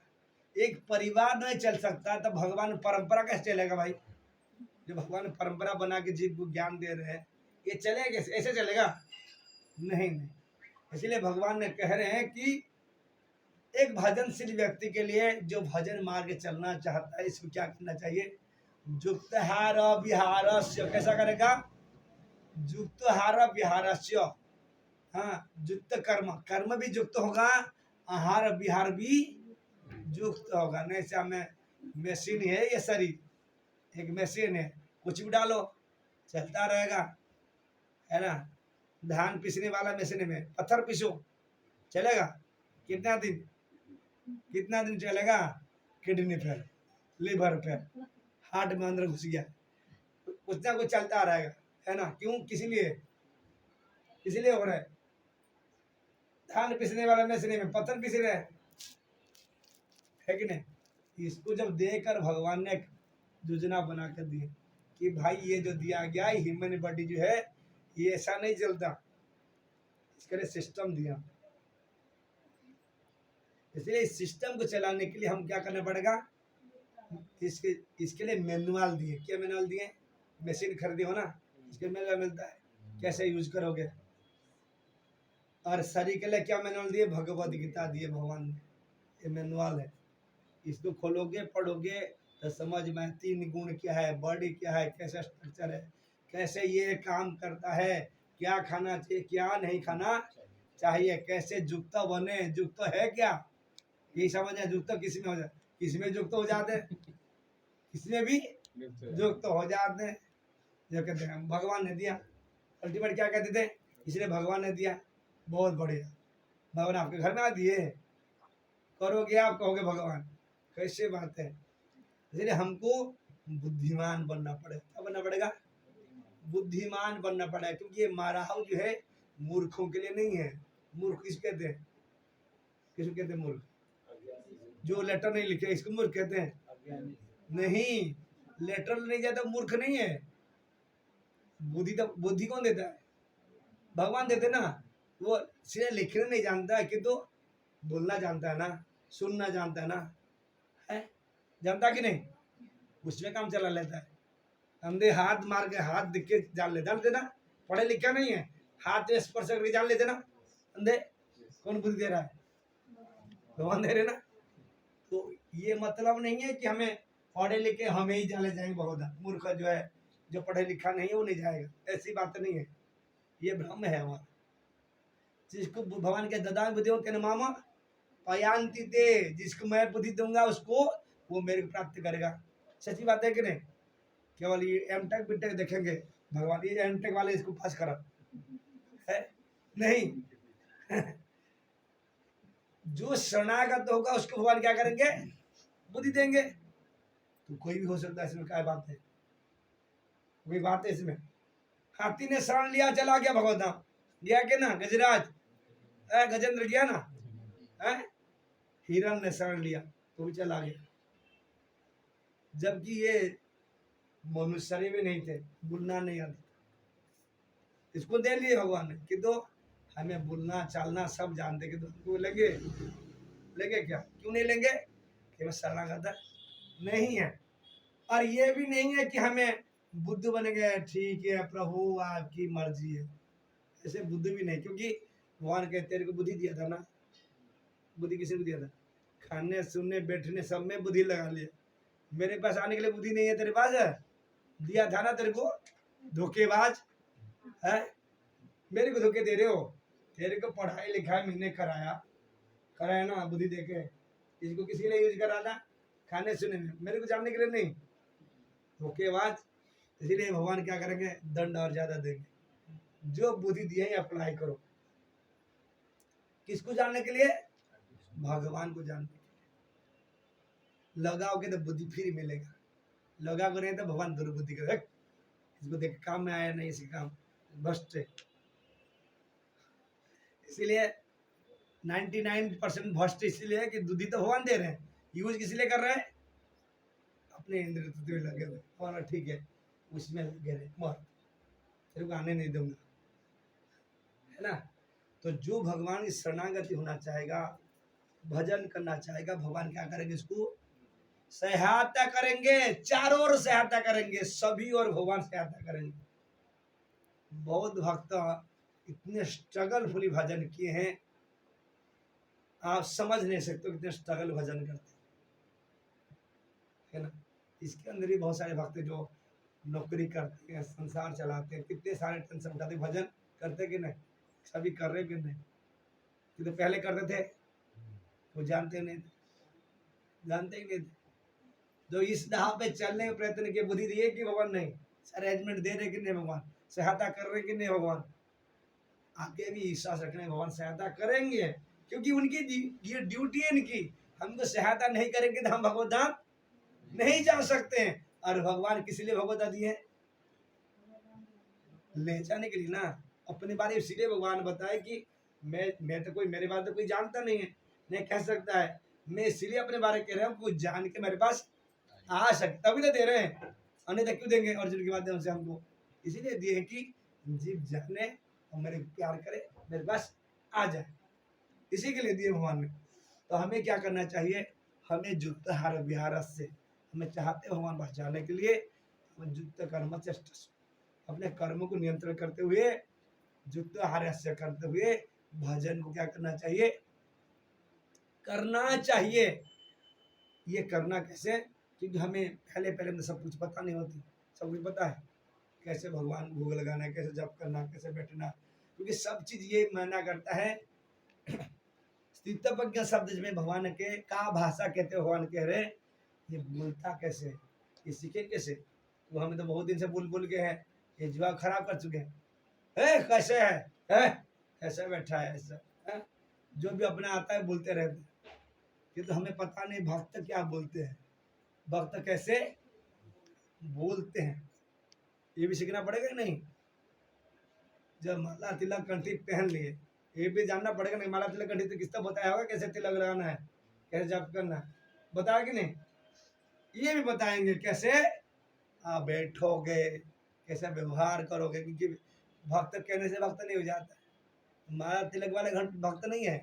एक परिवार नहीं चल सकता तो भगवान परंपरा कैसे चलेगा भाई? जो भगवान परंपरा बना के जीव को ज्ञान दे रहे हैं, ये चलेगा कैसे? ऐसे चलेगा? नहीं नहीं। इसलिए भगवान ने कह रहे हैं कि एक भजनशील व्यक्ति के लिए जो भजन मार्ग चलना चाहता है, इसको क्या करना चाहिए? युक्तहार विहारस्य। कैसा करेगा? युक्तहार विहारस्य। हाँ, युक्त कर्म, कर्म भी युक्त होगा, आहार विहार भी युक्त होगा। नहीं से हमें मशीन है ये शरीर, एक मशीन है, कुछ भी डालो चलता रहेगा, है ना? धान पीसने वाला मशीन में पत्थर पीसो, चलेगा? कितना दिन, कितना दिन चलेगा? Kidney fail, liver fail, heart में अंदर घुस गया, कुछ ना कुछ चलता रहेगा, है ना? क्यों? किसी लिए, इसीलिए हो रहा है। धान पीसने वाला मशीन में पत्थर पीस रहे हैं, है कि नहीं? इसको जब देकर भगवान ने योजना बना कर दी कि भाई ये जो दिया गया ह्यूमन बॉडी जो है ये ऐसा नहीं चलता, इसके लिए सिस्टम दिया। इसलिए इस सिस्टम को चलाने के लिए हम क्या करना पड़ेगा? इसके लिए मैनुअल दिए। क्या मैनुअल दिए? मशीन खरीदे हो ना, इसके मैनुअल मिलता है कैसे यूज करोगे। और शरीर के लिए क्या मैनुअल दिए? भगवद गीता दिए भगवान ने, ये मैनुअल है। इसको खोलोगे पढ़ोगे तो समझ में 3 गुण क्या है, बॉडी क्या है, कैसा स्ट्रक्चर है, कैसे ये काम करता है, क्या खाना चाहिए क्या नहीं खाना चाहिए, कैसे युक्त बने, युक्त है क्या, यही समझ है। युक्त किस में हो जाए? किसमें युक्त हो जाते? किसमें भी युक्त हो जाते। जो कहते हैं भगवान ने दिया, अल्टीमेट क्या कहते थे? इसलिए भगवान ने दिया, बहुत बढ़िया। भगवान आपके घर में आ दिए, करोगे आप कहोगे भगवान, कैसे बात है? इसलिए हमको बुद्धिमान बनना पड़ेगा। क्या बनना पड़ेगा? बुद्धिमान बनना पड़ेगा, क्योंकि ये माराहू जो है मूर्खों के लिए नहीं है। मूर्ख किस कहते हैं? किसको कहते हैं मूर्ख? जो लेटर नहीं लिखे इसको मूर्ख कहते हैं? नहीं, लेटर नहीं जाता मूर्ख नहीं है। बुद्धि तो बुद्धि कौन देता है? भगवान देते ना, वो सिर्फ लिखने नहीं जानता है कि तो बोलना जानता है ना, सुनना जानता है ना, है जानता कि नहीं, उसमें काम चला लेता है। अंधे हाथ मार के हाथ दिख के जान लेते ना, पढ़े लिखा नहीं है, हाथ में स्पर्श करके जान लेते ना अंधे। कौन बुद्धि दे रहा है? भगवान दे रहे ना। तो ये मतलब नहीं है कि हमें पढ़े लिखे हमें ही चले जाएंगे बहुत, मूर्ख जो है, जो पढ़े लिखा नहीं है वो नहीं जाएगा, ऐसी बात नहीं है, ये भ्रम है हमारा। जिसको भगवान के ददा बुद्धि कहने मामा पयांति ते, जिसको मैं बुद्धि दूंगा उसको वो मेरे को प्राप्त करेगा। सच्ची बात है कि नहीं? केवल ये एमटेक बीटेक देखेंगे भगवान, ये एमटेक वाले इसको पास करा है नहीं। जो शरणागत होगा उसको भगवान क्या करेंगे? बुद्धि देंगे। तो कोई भी हो सकता है, इसमें क्या बात है? कोई बात है इसमें? हाथी ने शरण लिया, चला गया भगवत धाम, गया के ना गजराज, गजेंद्र गया ना, हिरण ने शरण लिया तो भी चला गया, जबकि ये मनुष्य भी नहीं थे, बोलना नहीं आता, इसको दे लिए भगवान ने कि तो हमें बोलना चालना सब जानते, कि तो लेंगे लेंगे क्या, क्यों नहीं लेंगे? कि मैं शरणागत नहीं है। और ये भी नहीं है कि हमें बुद्ध बन गए, ठीक है प्रभु आपकी मर्जी है, ऐसे बुद्ध भी नहीं, क्योंकि भगवान कहते तेरे को बुद्धि दिया था ना, बुद्धि किसी को दिया था? खाने सुनने बैठने सब में बुद्धि लगा लिया, मेरे पास आने के लिए बुद्धि नहीं है, तेरे पास है, दिया था ना तेरे को, धोखेबाज है, मेरे को धोखे दे रहे हो, तेरे को पढ़ाई लिखाई मैंने कराया ना बुद्धि देके, इसको किसी ने यूज करा था खाने सुनने में, मेरे को जानने के लिए नहीं, धोखेबाज। इसीलिए भगवान क्या करेंगे? दंड और ज्यादा देंगे। जो बुद्धि दिए है अप्लाई करो, किसको जानने के लिए? भगवान को जानने के लिए। लगाओगे तो बुद्धि फिर मिलेगा, लगाओगे नहीं तो भगवान दुर्बुद्धि करे, इसको देख काम में आया नहीं, इसी काम भ्रष्ट है। इसीलिए 99% भ्रष्ट इसीलिए है कि बुद्धि तो भगवान दे रहे हैं, यूज किस लिए कर रहे हैं? अपने इंद्र तत्व लगे हुए, और ठीक है उसमें लगे रहे, मर तेरे को आने नहीं दूंगा, है ना। तो जो भगवान की शरणागति होना चाहेगा, भजन करना चाहेगा, भगवान क्या करेंगे? इसको सहायता करेंगे, चारों ओर सहायता करेंगे, सभी और भगवान सहायता करेंगे। बौद्ध भक्त इतने स्ट्रगलफुली भजन किए हैं, आप समझ नहीं सकते कितने स्ट्रगल भजन करते है ना। इसके अंदर ही बहुत सारे भक्त जो नौकरी करते हैं, संसार चलाते हैं, कितने सारे टेंशन उठाते, भजन करते कि नहीं? सभी कर रहे कि नहीं? कि तो पहले करते थे वो जानते नहीं थे, जानते ही नहीं थे। जो इस राह पे चलने का प्रयत्न किए, बुद्धि दिए कि भगवान नहीं, अरेंजमेंट दे रहे कि नहीं भगवान, सहायता कर रहे कि नहीं भगवान, आगे भी विश्वास रखने भगवान सहायता करेंगे, क्योंकि उनकी ये ड्यूटी है इनकी। हमको सहायता नहीं करेंगे तो हम भगवत धाम नहीं जा सकते हैं। और भगवान किस लिए भगवत दिए? ले जाने के लिए ना। अपने बारे में इसलिए भगवान बताए कि मैं तो कोई, मेरे बारे तो कोई जानता नहीं है, नहीं कह सकता है, मैं इसलिए अपने बारे कह रहा हूँ, कुछ जान के मेरे पास आ सकता, तभी तो दे रहे हैं, अन्यथा क्यों देंगे अर्जुन के माध्यम से हमको? इसीलिए दिए कि जीव जाने और मेरे प्यार करे, मेरे पास आ जाए, इसी के लिए दिए भगवान ने। तो हमें क्या करना चाहिए? हमें जुक्त हर विहार से, हमें चाहते भगवान पास जाने के लिए, हमें जुक्त कर्म चेष्टा, अपने कर्मों को नियंत्रण करते हुए, जुक्त हार्य करते हुए भजन को क्या करना चाहिए? करना चाहिए। ये करना कैसे? क्योंकि हमें पहले पहले में सब कुछ पता नहीं होती, सब कुछ पता है कैसे भगवान भोग लगाना है, कैसे जप करना, कैसे बैठना, क्योंकि सब चीज ये माना करता है। स्थितप्रज्ञ शब्द में भगवान के का भाषा कहते हैं, भगवान कह रहे ये बोलता कैसे, ये सीखे कैसे? वो हमें तो बहुत दिन से बोल के हैं, ये जवाब खराब कर चुके हैं, कैसे है ऐसा बैठा है, ऐसा है? जो भी अपना आता है बोलते रहते हैं, ये तो हमें पता नहीं भक्त क्या बोलते हैं, भक्त कैसे बोलते हैं, ये भी सीखना पड़ेगा नहीं। जब माला तिलक कंठी पहन लिए, ये भी जानना पड़ेगा नहीं, माला तिलक कंठी तो किसका बताया होगा, कैसे तिलक लगाना है, कैसे जप करना है, बताया कि नहीं? ये भी बताएंगे कैसे आप बैठोगे, कैसे व्यवहार करोगे, क्योंकि भक्त कहने से भक्त नहीं हो जाता। माला तिलक वाले घंट भक्त नहीं है।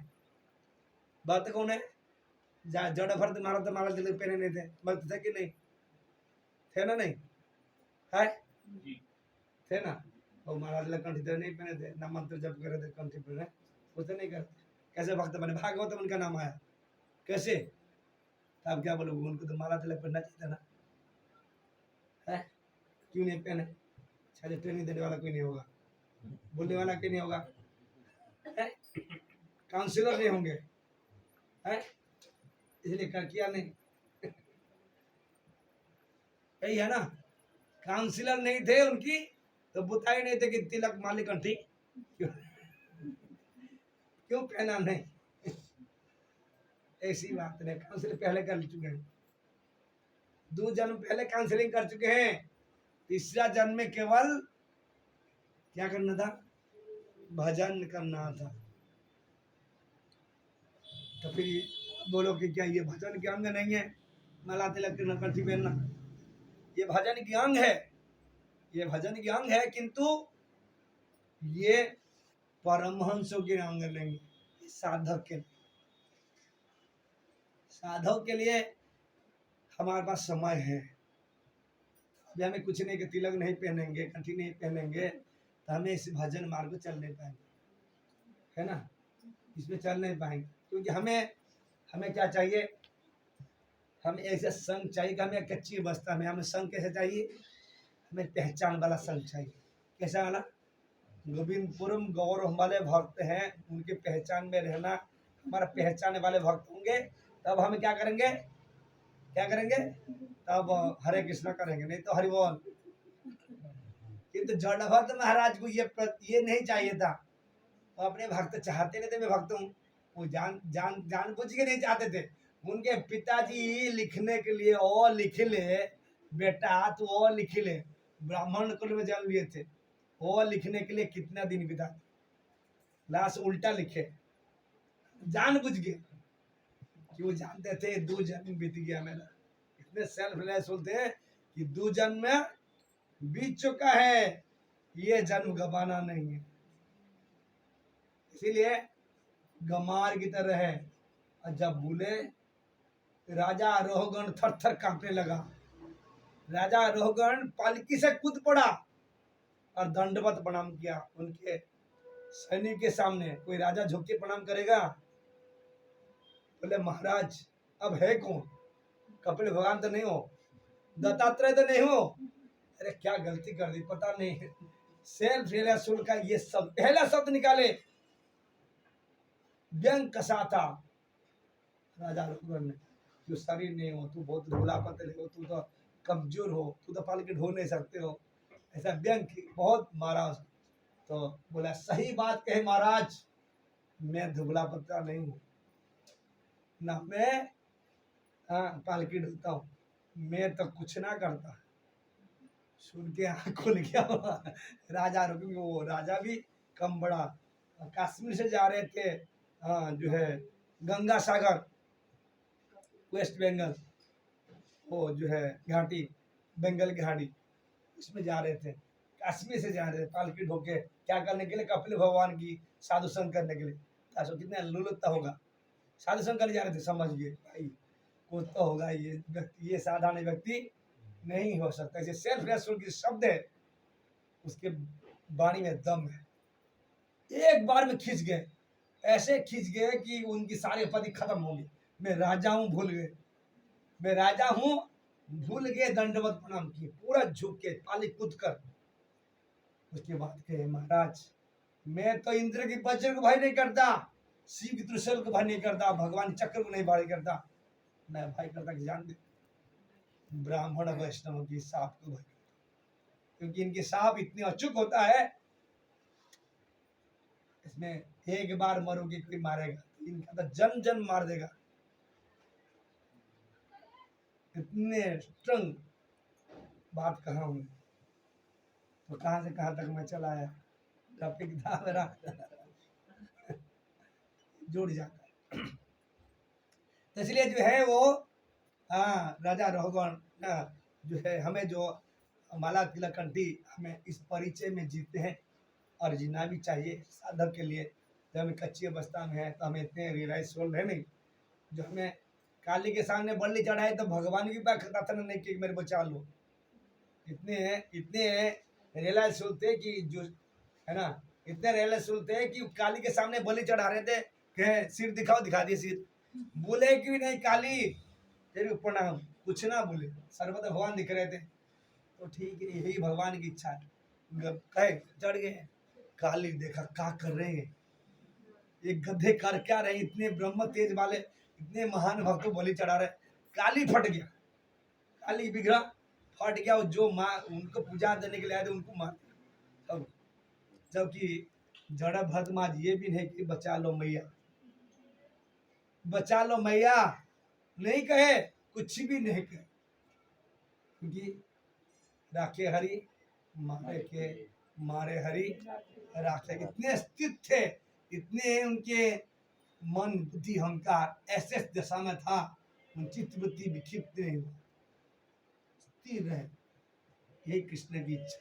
भक्त कौन है? जड़ भरत महाराज तो माला तिलक पहने नहीं थे, भक्त थे कि नहीं थे? ना नहीं है थे ना। और माला तिलक कंठी तो नहीं पहने थे, ना मंत्र जप करे थे कंठी पहने, वो तो नहीं करते। कैसे भक्त बने? भागवत उनका नाम आया कैसे? तो आप क्या बोलोगे? उनको तो माला तिलक पहनना चाहिए था ना, है? क्यों नहीं पहने? शायद ट्रेनिंग देने वाला कोई नहीं होगा, बोलने वाला कोई नहीं होगा, काउंसिलर नहीं होंगे, है? इसलिए क्या किया नहीं? यही है ना, काउंसिलर नहीं थे उनकी तो बुताई नहीं थे कि तिलक मालिक कंठी क्यों पहना नहीं? ऐसी बात नहीं, काउंसिलिंग पहले कर चुके हैं, 2 जन्म पहले काउंसिलिंग कर चुके हैं। तीसरा जन्म में केवल क्या करना था? भजन करना था। तो फिर बोलो कि क्या ये भजन के अंग नहीं है? माला तिलक कंठी पहनना ये भजन की अंग है, ये भजन की अंग है, किंतु ये परमहंसों के अंग नहीं, साधक के। साधक के लिए हमारे पास समय है। अभी हमें कुछ नहीं कि तिलक नहीं पहनेंगे, कंठी नहीं पहनेंगे तो हमें इस भजन मार्ग पर चल नहीं पाएंगे, है ना? इसमें चल नहीं पाएंगे, क्योंकि हमें क्या चाहिए? हमें ऐसे संग चाहिए कि हमें कच्ची अवस्था में हमें संग कैसे चाहिए? हमें पहचान वाला संग चाहिए। कैसा वाला? गोविंदपुरम गौरव वाले भक्त हैं, उनके पहचान में रहना। हमारा पहचान वाले भक्त होंगे तब हम क्या करेंगे? क्या करेंगे? तब हरे कृष्णा करेंगे, नहीं तो हरि बोल। किंतु जड़ भक्त महाराज को ये नहीं चाहिए था। वो अपने भक्त चाहते नहीं थे मैं भक्त हूँ, वो जान बुझ के नहीं चाहते थे। उनके पिताजी लिखने के लिए ओ लिख ले बेटा, तू ओ लिख ले। ब्राह्मण कुल में जन्म लिए थे, ओ लिखने के लिए कितना दिन बिता, लास्ट उल्टा लिखे जान बुझ के, क्यों? जानते थे 2 जन्म बीत गया मेरा। इतने सेल्फलेस होते हैं कि 2 जन्म में बीत चुका है, ये जन्म गवाना नहीं है। इसीलिए गमार की तरह है। और जब बोले राजा रोहगण थर थर कांपने लगा। राजा रोहगण पालकी से कूद पड़ा और दंडवत प्रणाम किया उनके सैनिक के सामने। कोई राजा झुक के प्रणाम करेगा? बोले महाराज अब है कौन? कपिल भगवान तो नहीं हो, दत्तात्रेय तो नहीं हो। अरे क्या गलती कर दी पता नहीं। सेल्फ रियलाइजेशन का ये सब पहला शब्द निकाले, व्यंग कसा था राजा रोहगण ने। जो शरीर नहीं हो, तू बहुत ढोला पतले हो, तू तो कमजोर हो, तू तो पालकी ढो नहीं सकते हो, ऐसा व्यंग बहुत मारा। तो बोला सही बात कहे महाराज, मैं दुबला पतला नहीं हूँ ना, मैं पालकी ढोता हूँ, मैं तो कुछ ना करता। सुन के आँख खुल गया राजा रुक। वो राजा भी कम बड़ा, कश्मीर से जा रहे थे जो है गंगा सागर वेस्ट बंगाल, वो जो है घाटी, बंगाल की घाटी, उसमें जा रहे थे। कश्मीर से जा रहे थे पालकी ढोके, क्या करने के लिए? कपिल भगवान की साधु संग करने के लिए। तो कितना लुलुत्ता होगा, साधु संग करने जा रहे थे। समझ गए भाई कुछ तो होगा, ये व्यक्ति, ये साधारण व्यक्ति नहीं हो सकता। जैसे सेल्फ रेस्टोर की शब्द है, उसके वाणी में दम है। एक बार में खींच गए, ऐसे खींच गए कि उनकी सारे पति खत्म हो गए। मैं राजा हूँ भूल गए, मैं राजा हूँ भूल गए, दंडवत प्रणाम किए पूरा झुक के, पाली कूद कर। उसके बाद कहे महाराज मैं तो इंद्र की वज्र को भय नहीं करता, शिव की त्रिशूल को भय नहीं करता, भगवान चक्र को नहीं भय करता, मैं भय करता कि जान दे ब्राह्मण वैष्णव की साप को भय करता, क्योंकि इनके साप इतने अचूक होता है, इसमें एक बार मरोगे कोई मारेगा, इनका तो जन्म जन्म मार देगा। इतने स्ट्रंग बात कहा हूँ। तो कहाँ से कहाँ तक मैं चला आया, टॉपिक था मेरा जुड़ जाता है। तो इसलिए जो है वो राजा रोहगण जो है हमें जो माला तिलक कंठी हमें इस परिचय में जीते हैं। और जीना भी चाहिए साधक के लिए। जब हम कच्ची अवस्था में है तो हमें इतने रियलाइज हो रहे नहीं, जो हमें काली के सामने बल्ली चढ़ाए तो भगवान की बात प्रार्थना नहीं की मेरे बचा लो। इतने रियलाइज होते कि जो है ना, इतने रियलाइज होते हैं कि काली के सामने बलि चढ़ा रहे थे कि सिर दिखाओ, दिखा दिए सिर। बोले कि नहीं काली तेरे ऊपर ना कुछ ना बोले, सर्वदा भगवान दिख रहे थे। तो ठीक है, यही भगवान की इच्छा है। कहे चढ़ गए, काली देखा क्या कर रहे हैं ये गधे, कर क्या रहे, इतने ब्रह्म तेज वाले इतने महान भक्तों बलि चढ़ा रहे। काली फट गया, काली विग्रह फट गया, और जो माँ उनको पूजा देने के लिए आए थे उनको मार दिया। तब जबकि जड़ा भद्रमा ये भी नहीं कि बचा लो मैया, बचा लो मैया नहीं कहे, कुछ भी नहीं कहे, क्योंकि राखे हरि मारे हरि राखे। इतने स्थित थे, इतने उनके मन बुद्धि अहंकार ऐसे दशा में था, उन चित्त बुद्धि विक्षिप्त नहीं हुआ, स्थिर रहे। यही कृष्ण की इच्छा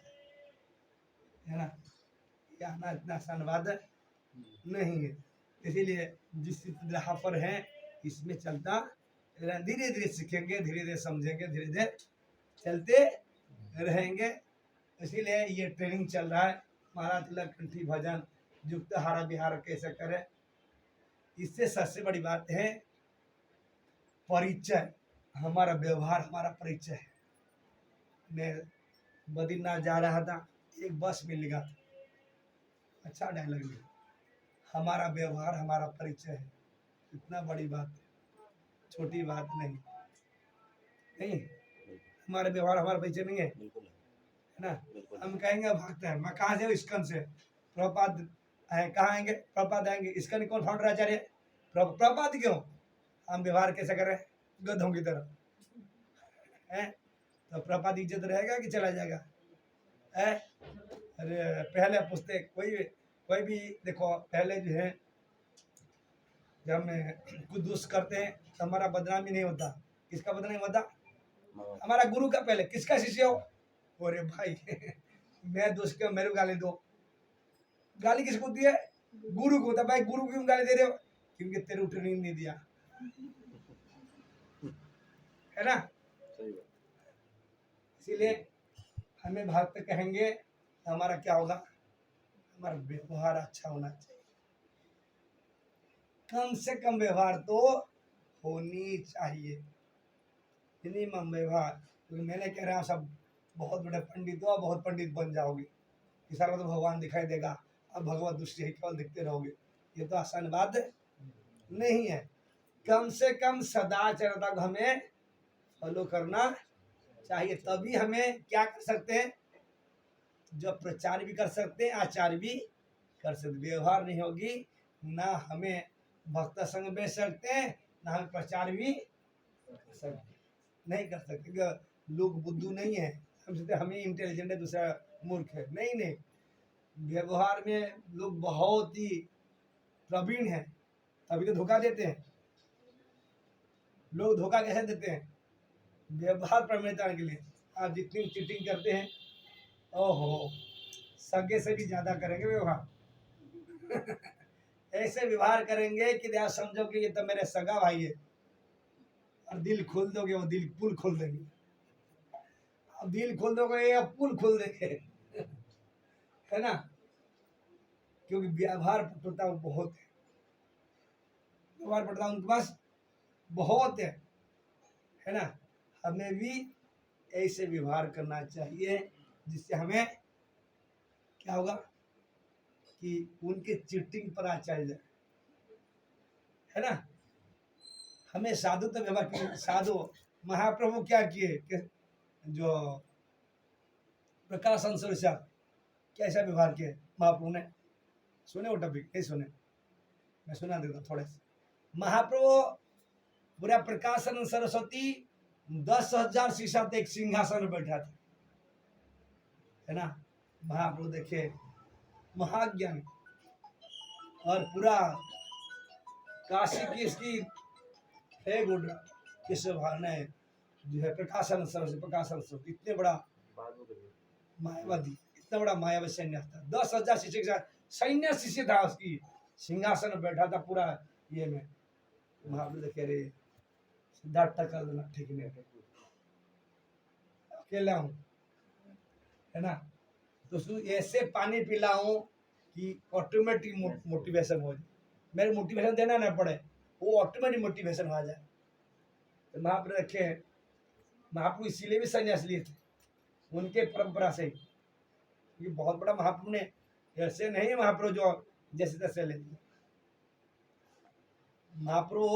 है ना। आना इतना आसान बात नहीं है, इसीलिए जिस राह पर है इसमें चलता, धीरे धीरे सीखेंगे, धीरे धीरे समझेंगे, धीरे धीरे चलते रहेंगे। इसीलिए ये ट्रेनिंग चल रहा है, महाराज तिलक कंठी भजन युक्त हारा विहार कैसे करें। इससे सबसे बड़ी बात है परिचय, हमारा व्यवहार हमारा परिचय है। मैं बद्रीनाथ जा रहा था, एक बस में लगा था, अच्छा डायलॉग लिखा, हमारा व्यवहार हमारा परिचय है। इतना बड़ी बात है, छोटी बात नहीं नहीं। हमारा व्यवहार हमारा परिचय नहीं है, है ना। हम कहेंगे भक्त है, मैं कहाँ से हूँ, इस्कन से, प्रभुपाद है, कहाँ आएंगे, प्रभुपाद आएंगे, इस्कन कौन फाउंडर आचार्य, प्रभुपाद क्यों। हम व्यवहार कैसे करें, गधों की तरह है, तो प्रभुपाद इज्जत रहेगा कि चला जाएगा है। अरे पहले पूछते कोई भी देखो, पहले जो है जब हम कुछ दुष्ट करते हैं तो हमारा बदनामी नहीं होता, किसका बदनामी होता, हमारा गुरु का। पहले किसका शिष्य हो, अरे भाई मैं दोस्त क्यों, मेरे को गाली दो, गाली किसको दी है, गुरु को होता। भाई गुरु क्यों गाली दे रहे हो, क्योंकि तेरे को ट्रेनिंग नहीं दिया, है ना। इसीलिए हमें भक्त कहेंगे, हमारा क्या होगा, हमारा व्यवहार अच्छा होना चाहिए, कम से कम व्यवहार तो होनी चाहिए, मिनिमम व्यवहार। क्योंकि मैंने कह रहा हूँ सब बहुत बड़े पंडित हो, बहुत पंडित बन जाओगे, कि सारा तो भगवान दिखाई देगा, अब भगवत दृष्टि केवल दिखते रहोगे, ये तो आसान बात नहीं है। कम से कम सदाचार तक हमें फॉलो करना चाहिए, तभी हमें क्या कर सकते हैं, जो प्रचार भी कर सकते हैं, आचार भी कर सकते। व्यवहार नहीं होगी ना हमें भक्त संग बेच सकते हैं, ना हम प्रचार भी कर सकते, नहीं कर सकते। लोग बुद्धू नहीं है, हम सोचते हमें इंटेलिजेंट है, दूसरा मूर्ख है, नहीं नहीं। व्यवहार में लोग बहुत ही प्रवीण है, तभी तो धोखा देते हैं। लोग धोखा कैसे देते हैं, व्यवहार प्रवीणता के लिए। आप जितनी चीटिंग करते हैं, ओहो सगे से भी ज्यादा करेंगे व्यवहार ऐसे व्यवहार करेंगे कि आप समझो कि ये तो मेरे सगा भाई है, और दिल खोल दोगे वो दिल पुल खोल देंगे, अब दिल खोल दोगे ये पुल खोल देंगे है ना। क्योंकि व्यवहार पटुता बहुत है, व्यवहार पटुता उनके पास बहुत है ना। हमें भी ऐसे व्यवहार करना चाहिए जिससे हमें क्या होगा कि उनके चीटिंग पर आ चल जाए, है ना। हमें साधु तो व्यवहार किए, साधु महाप्रभु क्या किए, जो प्रकाश अंशुर से कैसा व्यवहार किए महाप्रभु ने, सुने वो टॉपिक नहीं सुने, मैं सुना देता हूँ थोड़े से। महाप्रभु पूरा प्रकाशन सरस्वती 10,000 शीशा एक सिंहासन में बैठा था, है ना। महाप्रभु देखे महाज्ञान, और पूरा काशी की इसकी है गुड किस भावना है जो है प्रकाशन सरस्वती, प्रकाशन सरस्वती इतने बड़ा मायावादी, इतना बड़ा मायावी सन्यास था, 10,000 शिष्य के साथ सैन्य शिष्य था, उसकी सिंहासन में बैठा था पूरा ये में। महाप्रभु देखे रे सिद्धार्थ कर देना ठीक नहीं, अकेला हूँ, है ना, तो ऐसे पानी पिलाऊं कि ऑटोमेटिक मोटिवेशन हो जाए, मेरे मोटिवेशन देना ना पड़े, वो ऑटोमेटिक मोटिवेशन आ जाए। तो महाप्रभु रखे, महाप्रभु इसीलिए भी संन्यास लिए थे, उनके परंपरा से। ये बहुत बड़ा महाप्रभु ने, ऐसे नहीं महाप्रभु जो जैसे तैसे ले लिया। महाप्रभु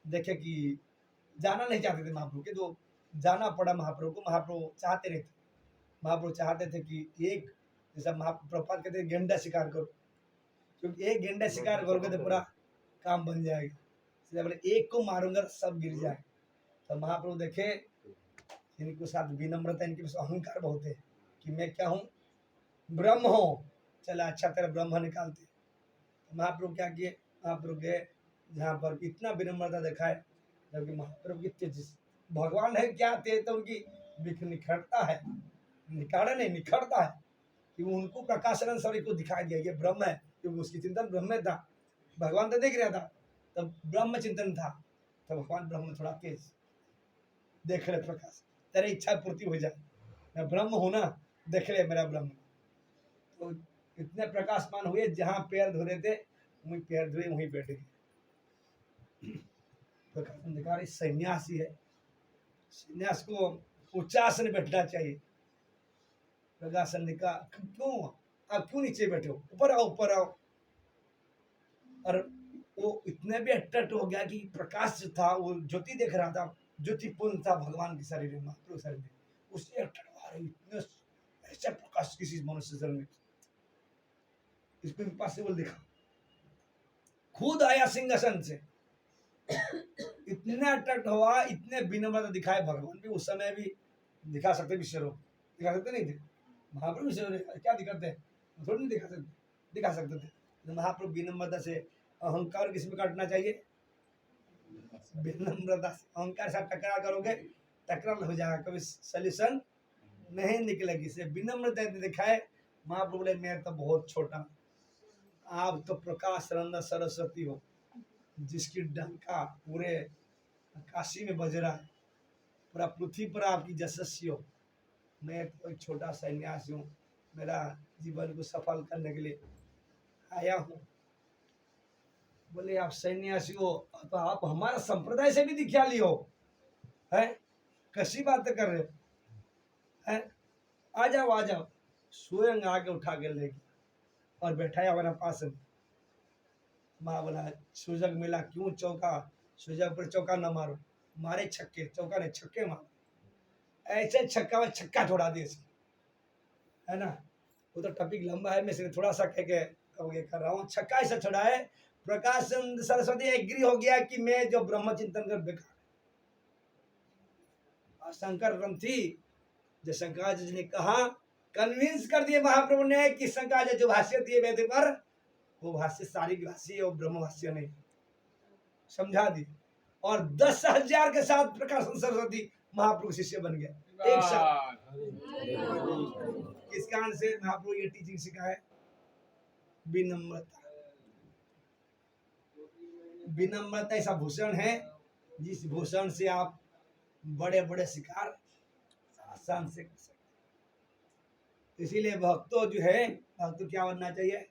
देखे कि जाना नहीं चाहते थे महाप्रभु के, तो जाना पड़ा महाप्रभु को। महाप्रभु चाहते नहीं थे, महाप्रभु चाहते थे कि एक जैसा महाप्रभुपाद कहते थे गेंडा शिकार करो, क्योंकि एक गेंडा शिकार करोगे तो पूरा काम बन जाएगा, इसलिए बोले एक को मारूंगा सब गिर जाए। तो महाप्रभु देखे इनको साथ विनम्रता, इनके पास अहंकार बहुत है कि मैं क्या हूँ, ब्रह्म हूँ, चला अच्छा तेरा ब्रह्म निकालते। तो महाप्रभु क्या किए, महाप्रभु के जहाँ पर इतना विनम्रता दिखाए, जबकि महाप्रभु की तेज भगवान है क्या, तेज तो उनकी निखरता है, निखाड़ा नहीं निखरता है, कि उनको प्रकाशन सभी को दिखाई दिया ये ब्रह्म है, क्योंकि उसकी चिंतन ब्रह्म में था, भगवान तो देख रहा था, तब ब्रह्म चिंतन था, तो भगवान ब्रह्म थोड़ा तेज देख रहे प्रकाश, तेरी इच्छा पूर्ति हो जाए, मैं ब्रह्म हूं ना, देख रहे मेरा ब्रह्म। तो इतने प्रकाशमान हुए, जहां पैर धो रहे थे वहीं पैर धोए वहीं बैठ गए। प्रकाशन दिखा रहे सन्यासी है, सन्यास को उच्चासन बैठना चाहिए। प्रकाशन निका क्यों, आप क्यों नीचे बैठे हो, ऊपर आओ ऊपर आओ। और वो इतने भी अट्रैक्ट हो गया कि प्रकाश जो था वो ज्योति देख रहा था, ज्योतिपूर्ण था भगवान के शरीर में, महाप्रभु शरीर में, उससे अट्रैक्ट हो रहा, इतने ऐसा प्रकाश किसी मनुष्य शरीर में, इसको इम्पॉसिबल दिखा। खुद आया सिंहासन से, इतना अट्रैक्ट हुआ, इतने विनम्रता दिखाए भगवान भी। उस समय भी दिखा सकते विश्वरूप, दिखा सकते नहीं थे महाप्रभु से, क्या दिखाते हैं, थोड़ी नहीं दिखा सकते, दिखा सकते थे। तो महाप्रभु विनम्रता से, अहंकार किसमें काटना चाहिए, विनम्रता से। अहंकार से टकरा करोगे, टकरार हो जाएगा, कभी सोल्यूशन नहीं निकलेगी। से विनम्रता दिखाए, महाप्रभु बोले मैं तो बहुत छोटा, आप तो प्रकाश रंग सरस्वती हो, जिसकी डंका पूरे काशी में बज रहा है, पूरा पृथ्वी पर आपकी यशस्वी हो, मैं तो एक छोटा सन्यासी हूँ, मेरा जीवन को सफल करने के लिए आया हूँ। बोले आप सन्यासी हो तो आप हमारा संप्रदाय से भी दीक्षा लियो, है कैसी बातें कर रहे हो, है आ जाओ आ जाओ। स्वयं आगे उठा के लेगी और बैठाया हमारा पास में। माँ बोला सूजग मिला क्यों चौका, सूजग पर चौका न मारो, मारे छक्के, चौका ने छक्के मारो, ऐसे छक्का में छक्का छोड़ा दिए, है ना। वो तो टॉपिक लंबा है, मैं सिर्फ थोड़ा सा कह के कर रहा हूँ। छक्का ऐसा छोड़ा है, प्रकाश सरस्वती एग्री हो गया कि मैं जो ब्रह्म चिंतन कर बेकार। शंकर ग्रंथी जो शंकराचार्य जी ने कहा, कन्विंस कर दिए महाप्रभु ने कि शंकराचार्य जो भाष्य दिए वेद पर, वो भाष्य सारी भाष्य और ब्रह्म भाष्य नहीं, समझा दी। और 10,000 के साथ प्रकाशन सरस्वती महाप्रभु शिष्य बन गया एक साथ। इस कारण से महाप्रभु ये टीचिंग सिखाए, विनम्रता। विनम्रता ऐसा भूषण है जिस भूषण से आप बड़े बड़े शिकार आसान से कर सकते। इसीलिए भक्तों जो है, भक्त क्या बनना चाहिए,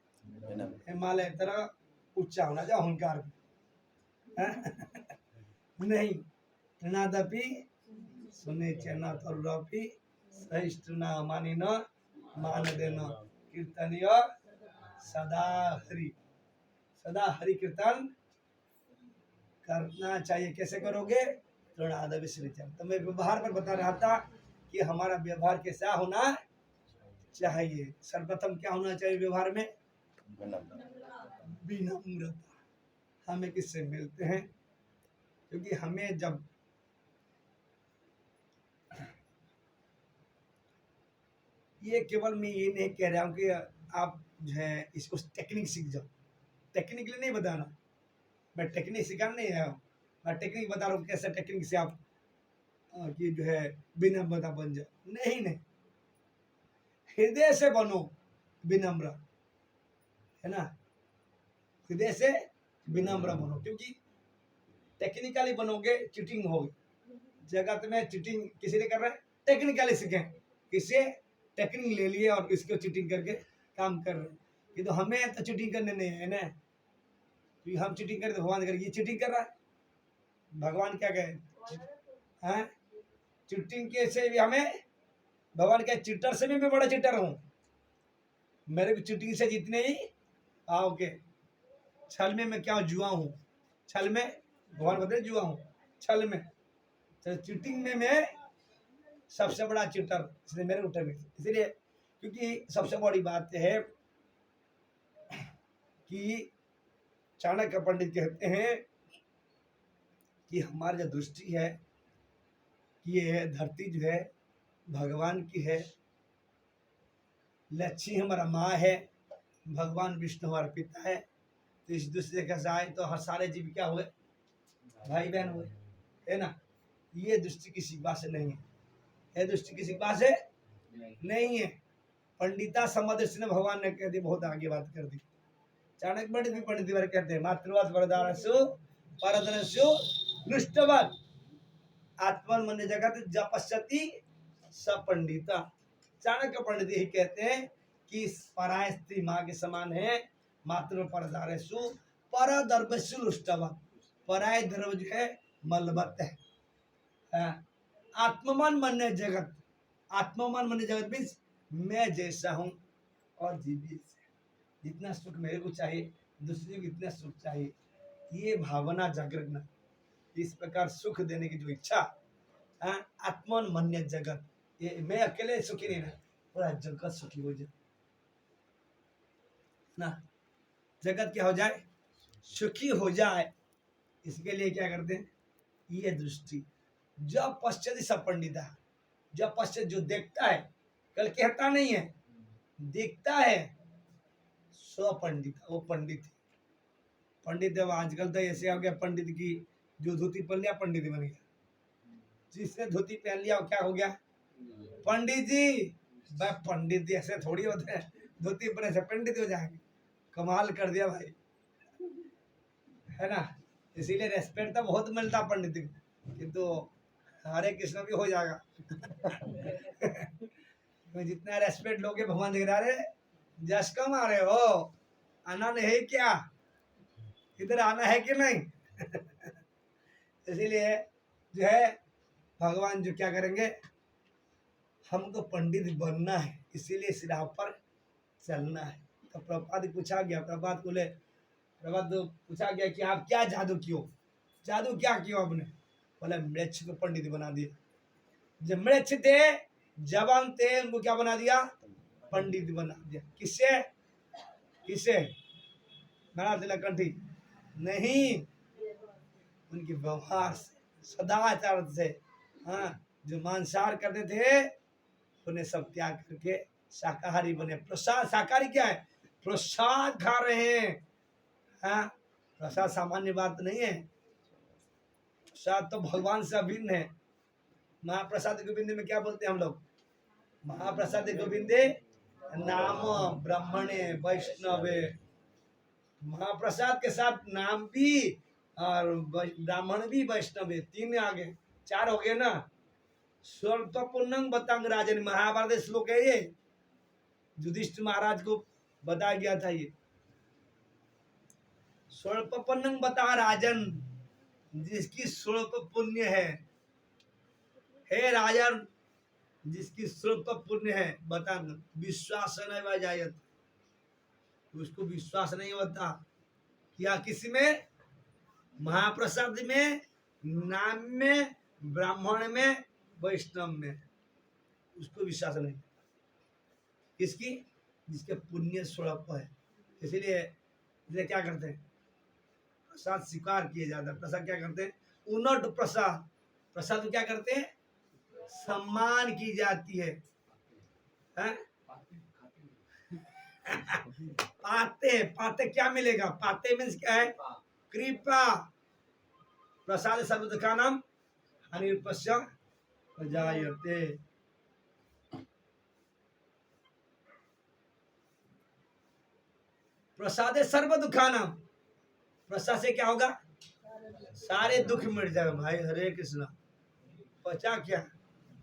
हिमालय तरह ऊंचा होना चाहिए, अहंकार नहीं। तृणादपि सुने चना तरुपि सहिष्णुना मानी न मान देना कीर्तनीय सदा हरि, सदा हरि कीर्तन करना चाहिए। कैसे करोगे, तृणादपि सुने चना। तो मैं व्यवहार पर बता रहा था कि हमारा व्यवहार कैसा होना चाहिए। सर्वप्रथम क्या होना चाहिए व्यवहार में, विनम्रता। हमें किससे मिलते हैं, क्योंकि हमें जब ये केवल मैं ये नहीं कह रहा हूँ कि आप जो है इसको टेक्निक सीख जाओ, टेक्निकली नहीं बताना, मैं टेक्निक सिखाने नहीं आया हूँ, मैं टेक्निक बता रहा हूँ कैसे टेक्निक से आप कि जो है विनम्रता बन जाए। नहीं नहीं, हृदय से बनो विनम्र, है ना, हृदय से विनम्र बनो, क्योंकि टेक्निकली बनोगे चीटिंग होगी। जगत में चीटिंग किसी ने कर रहा है, टेक्निकली सीखें, किसे टेक्निक ले लिए और इसको चीटिंग करके काम कर रहे हैं। ये तो हमें तो चीटिंग करने नहीं है ना, तो हम चीटिंग करें तो भगवान करें, ये चीटिंग कर रहा है, भगवान क्या कहे हैं, चीटिंग के से भी हमें भगवान क्या, चीटर से भी मैं बड़ा चीटर हूँ, मेरे को चीटिंग से जितने ही आओगे, छल में मैं क्या जुआ हूँ, छल में भगवान बताए जुआ हूँ, छल में, तो चीटिंग में मैं सबसे बड़ा चीटर, इसलिए मेरे उठे में, इसलिए क्योंकि सबसे बड़ी बात है कि चाणक्य पंडित कहते हैं कि हमारी जो दृष्टि है, ये धरती जो है भगवान की है, लक्ष्मी हमारा माँ है, भगवान विष्णु हमारा पिता है, तो इस दूसरे का जाए तो हर सारे जीव क्या हुए, भाई बहन हुए, है ना। ये दृष्टि किसी बात से नहीं है, ये दृष्टि किसी बात से नहीं है। पंडिता समदृष्टि ने भगवान ने कह दी, बहुत आगे बात कर दी। चाणक्य पंडित भी पंडित बार कहते हैं, मातृवत वरदानसु परधनसु दृष्टवत आत्मन मन जगत जपस्यति स पंडिता। चाणक्य पंडित यही कहते हैं कि पराय स्त्री माँ के समान है, मातृ परदारेसु पर दर्भसु लुष्टवत, पराय द्रव जो है मलबत है, आत्ममान मन जगत, आत्ममान मन जगत मीन्स मैं जैसा हूँ और जीवी से, जितना सुख मेरे को चाहिए दूसरे को इतना सुख चाहिए, ये भावना जागृत, इस प्रकार सुख देने की जो इच्छा, आत्मन मन्य जगत, ये मैं अकेले सुखी नहीं रहा, पूरा जगत सुखी हो जाए ना, जगत क्या हो जाए, सुखी हो जाए, इसके लिए क्या करते हैं, ये दृष्टि। जब पश्चात सब पंडिता, जब पश्चात जो देखता है, कल कहता नहीं है, देखता है, सो पंडित, वो पंडित है। पंडित अब आजकल तो ऐसे हो गया, पंडित की जो धोती पहन लिया पंडित बन गया, जिसने धोती पहन लिया वो क्या हो गया, पंडित जी। भाई पंडित जी ऐसे थोड़ी होते हैं, धोती पहने से पंडित हो जाएंगे, कमाल कर दिया भाई, है ना। इसीलिए रेस्पेक्ट तो बहुत मिलता पंडित को, किंतु हरे कृष्ण भी हो जाएगा तो जितना रेस्पेक्ट लोगे भगवान देख रहा है, जस कम आ रहे हो, आना नहीं क्या, इधर आना है कि नहीं इसीलिए जो है भगवान जो क्या करेंगे, हमको पंडित बनना है, इसीलिए इस राह पर चलना है। तो प्रभुपाद पूछा गया, प्रभुपाद को ले, प्रभुपाद पूछा गया कि आप क्या जादू कियो, जादू क्या कियो आपने, बोले मृक्ष को पंडित बना दिया, जब मृक्ष थे जवान थे उनको क्या बना दिया, पंडित बना दिया। किससे, किससे बना दिला, कंठी नहीं, उनके व्यवहार से, सदाचार से, हाँ, जो मांसाहार करते थे उन्हें सब त्याग करके शाकाहारी बने। प्रसाद, शाकाहारी क्या है, प्रसाद खा रहे हैं, हाँ, प्रसाद सामान्य बात नहीं है, प्रसाद तो भगवान से अभिन्न है। महाप्रसाद गोविंद में क्या बोलते हैं हम लोग, महाप्रसाद गोविंदे नाम ब्राह्मणे वैष्णवे, महाप्रसाद के साथ नाम भी और ब्राह्मण भी वैष्णव है, तीन आगे, चार हो गए ना। स्वल्प पुण्यं बतांग राजन, महाभारत श्लोक है ये, युधिष्ठिर महाराज को बताया गया था ये, स्वल्प पुण्यं बता राजन, जिसकी स्वल्प पुण्य है, हे राजन जिसकी स्वल्प पुण्य है, बता, विश्वास नहीं जायत, उसको विश्वास नहीं होता क्या, किसी में, महाप्रसाद में, नाम में, ब्राह्मण में, वैष्णव में, उसको विश्वास नहीं, किसकी, जिसके पुण्य स्वरूप है। इसलिए क्या करते हैं, प्रसाद स्वीकार किए जाता है, प्रसाद क्या करते हैं, उन्नत प्रसाद, प्रसाद क्या करते हैं, सम्मान की जाती है, पाते, पाते क्या मिलेगा, पाते मीन्स क्या है, कृपा, प्रसाद शब्द का नाम अनिर्पश्य जायते, प्रसादे सर्व दुखानाम, प्रसाद से क्या होगा? सारे दुख मिट जाएगा भाई। हरे कृष्णा। बचा क्या?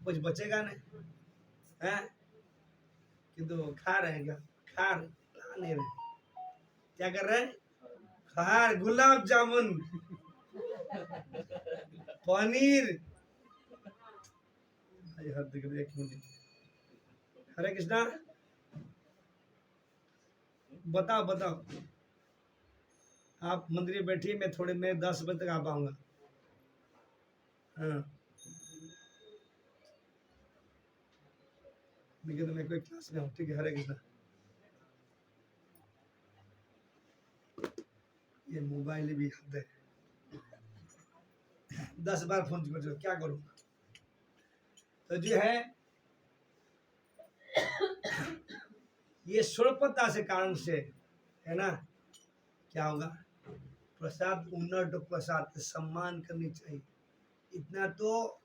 कुछ बचेगा नहीं है। किंतु खा रहे हैं क्या? खा नहीं रहे। क्या कर रहे हैं? खा गुलाब जामुन, पनीर। एक मिनट। हरे कृष्णा। बताओ बताओ। आप मंदिर में बैठिए, मैं थोड़े में 10 बजे तक आ पाऊंगा। हाँ, तो मैं कोई क्लास में हूँ। ठीक है, हरे कृष्णा। ये मोबाइल भी हद है, 10 बार फोन कर दो, क्या करूँ? तो जो है ये स्वल्पता से कारण से है ना, क्या होगा? प्रसाद उन्नत प्रसाद सम्मान करनी चाहिए। इतना तो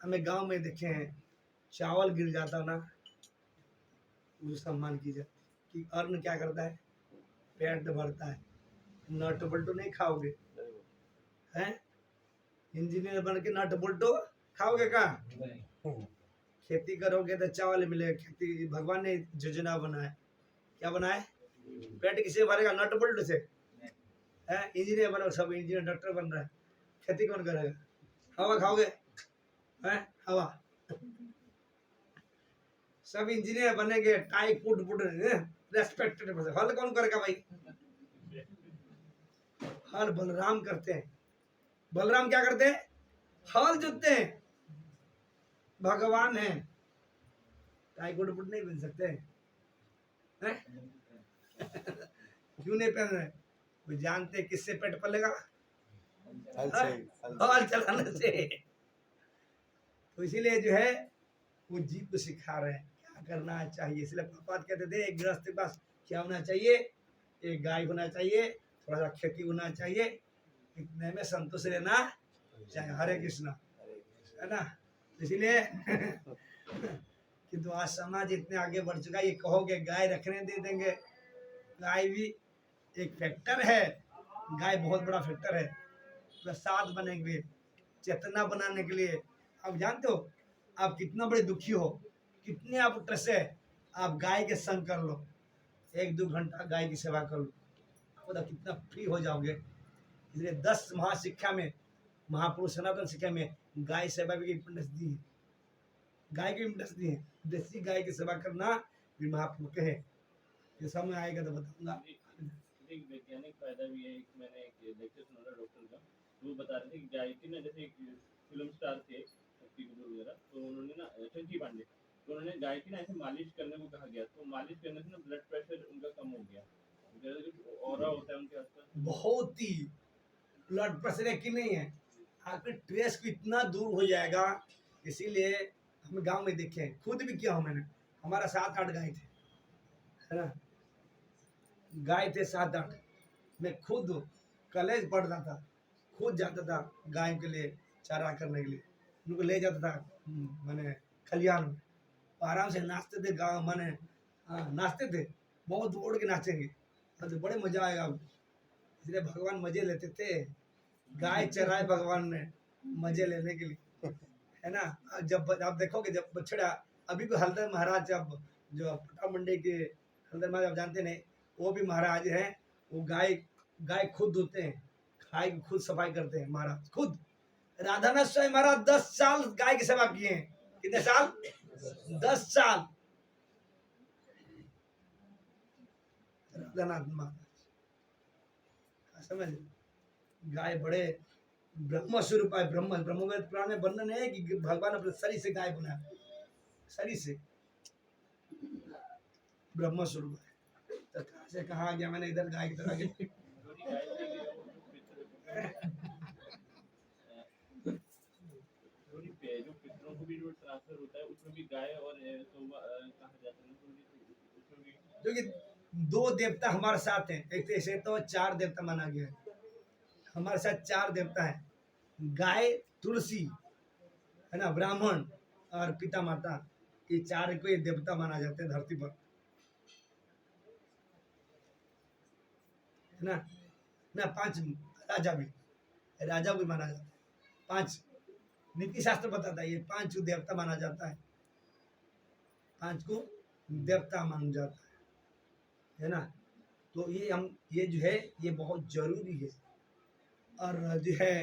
हमें गांव में देखे हैं, चावल गिर जाता ना, उसको सम्मान की जाए कि अन्न क्या करता है? पेट भरता है। नट बोल्टो नहीं खाओगे हैं? इंजीनियर बन के नट बोल्टो खाओगे का? खेती करोगे तो चावल मिलेगा। खेती भगवान ने योजना बनाया, क्या बनाया? पेट किसे भरेगा? नट बोल्ट से है। इंजीनियर बनो, सब इंजीनियर डॉक्टर बन रहा है, खेती कौन करेगा? हवा खाओगे हैं? हवा। सब इंजीनियर बनेंगे, टाई पुट पुट रेस्पेक्टेड। हल कौन करेगा भाई? हल बलराम करते हैं। बलराम क्या करते हैं? हल जोतते हैं। भगवान है, टाई कोट पुट नहीं बन सकते हैं? क्यों नहीं पहन रहे? वो जानते किससे पेट पलेगा? हल चलाने से। तो इसीलिए जो है वो जीव को सिखा रहे हैं क्या करना चाहिए। इसलिए प्रभुपाद कहते थे एक गृहस्थ के पास क्या होना चाहिए? एक गाय होना चाहिए, थोड़ा सा खेती होना चाहिए, इतने में संतोष रहना चाहिए। हरे कृष्णा, है ना। इसीलिए किंतु आज समाज इतने आगे बढ़ चुका है, ये कहोगे गाय रखने दे देंगे। गाय भी एक फैक्टर है, गाय बहुत बड़ा फैक्टर है प्रसाद बनने के लिए, चेतना बनाने के लिए। आप जानते हो आप कितना बड़े दुखी हो, कितने आप ट्रसे, आप गाय के संग कर लो, 1-2 घंटा गाय की सेवा कर लो, आपको कितना फ्री हो जाओगे। इसलिए 10 महाशिक्षा में, महापुरुष सनातन शिक्षा में गाय सेवा भी इंपॉर्टेंस दी है। गाय की इंपॉर्टेंस दी है। देसी गाय की सेवा करना भी महापुरुष के है। ये समय आएगा तो बताऊंगा। एक वैज्ञानिक फायदा भी है। एक मैंने एक लेक्चर सुना था डॉक्टर का, वो बता रहे थे कि गाय की ना, जैसे एक फिल्म स्टार थे शक्ति कपूर वगैरह, तो उन्होंने ना चंकी पांडे, तो उन्होंने गाय की ना ऐसे मालिश करने को कहा गया, तो मालिश करने से ना ब्लड प्रेशर उनका कम हो गया। ऑरा होता है उनके आसपास, बहुत ही ब्लड प्रेशर की नहीं है, आपके ट्रेस को इतना दूर हो जाएगा। इसीलिए हम गांव में देखे, खुद भी किया हूं मैंने। हमारा 7-8 गाय थे, है ना, गाय थे 7-8। मैं खुद कॉलेज पढ़ता था, खुद जाता था गाय के लिए चारा करने के लिए, उनको ले जाता था मैंने खलियान में, आराम से नाचते थे गाँव माने। हाँ, नाचते थे, बहुत दौड़ के नाचेंगे तो बड़े मजा आएगा। इसलिए भगवान मजे लेते थे, गाय चराए भगवान ने मजे लेने के लिए, है ना। जब आप देखोगे जब बछड़ा, अभी भी हल्दर महाराज, जब जो पटा मंडी के हल्दर महाराज आप जानते नहीं, वो भी महाराज हैं। वो गाय गाय खुद धोते हैं, गाय की खुद सफाई करते हैं महाराज खुद। राधानाथ स्वामी महाराज 10 साल गाय की सेवा किए हैं। कितने साल? 10 साल। राधानाथ महाराज समझ, गाय बड़े ब्रह्म स्वरूप है। ब्रह्म ब्रह्मवेद पुराण में वर्णन है कि भगवान अपने शरीर से गाय बनाया, शरीर से ब्रह्म स्वरूप है। तो कहां से कहा गया मैंने इधर गाय की तरह जो भी गाय से जो पितरों को भी जो ट्रांसफर होता है, उसमें भी गाय और कहा जाता है, उसमें भी जो कि 2 देवता हमारे साथ हैं। एक ऐसे तो 4 देवता माना गया है, हमारे साथ 4 देवता हैं, गाय, तुलसी, है ना, ब्राह्मण और पिता माता। ये 4 को ये देवता माना जाते हैं धरती पर। है ना 5 राजा भी माना जाता है, 5 नीति शास्त्र बताता है, ये 5 को देवता माना जाता है, 5 को देवता माना जाता है ना। तो ये जो है ये बहुत जरूरी है। और जो है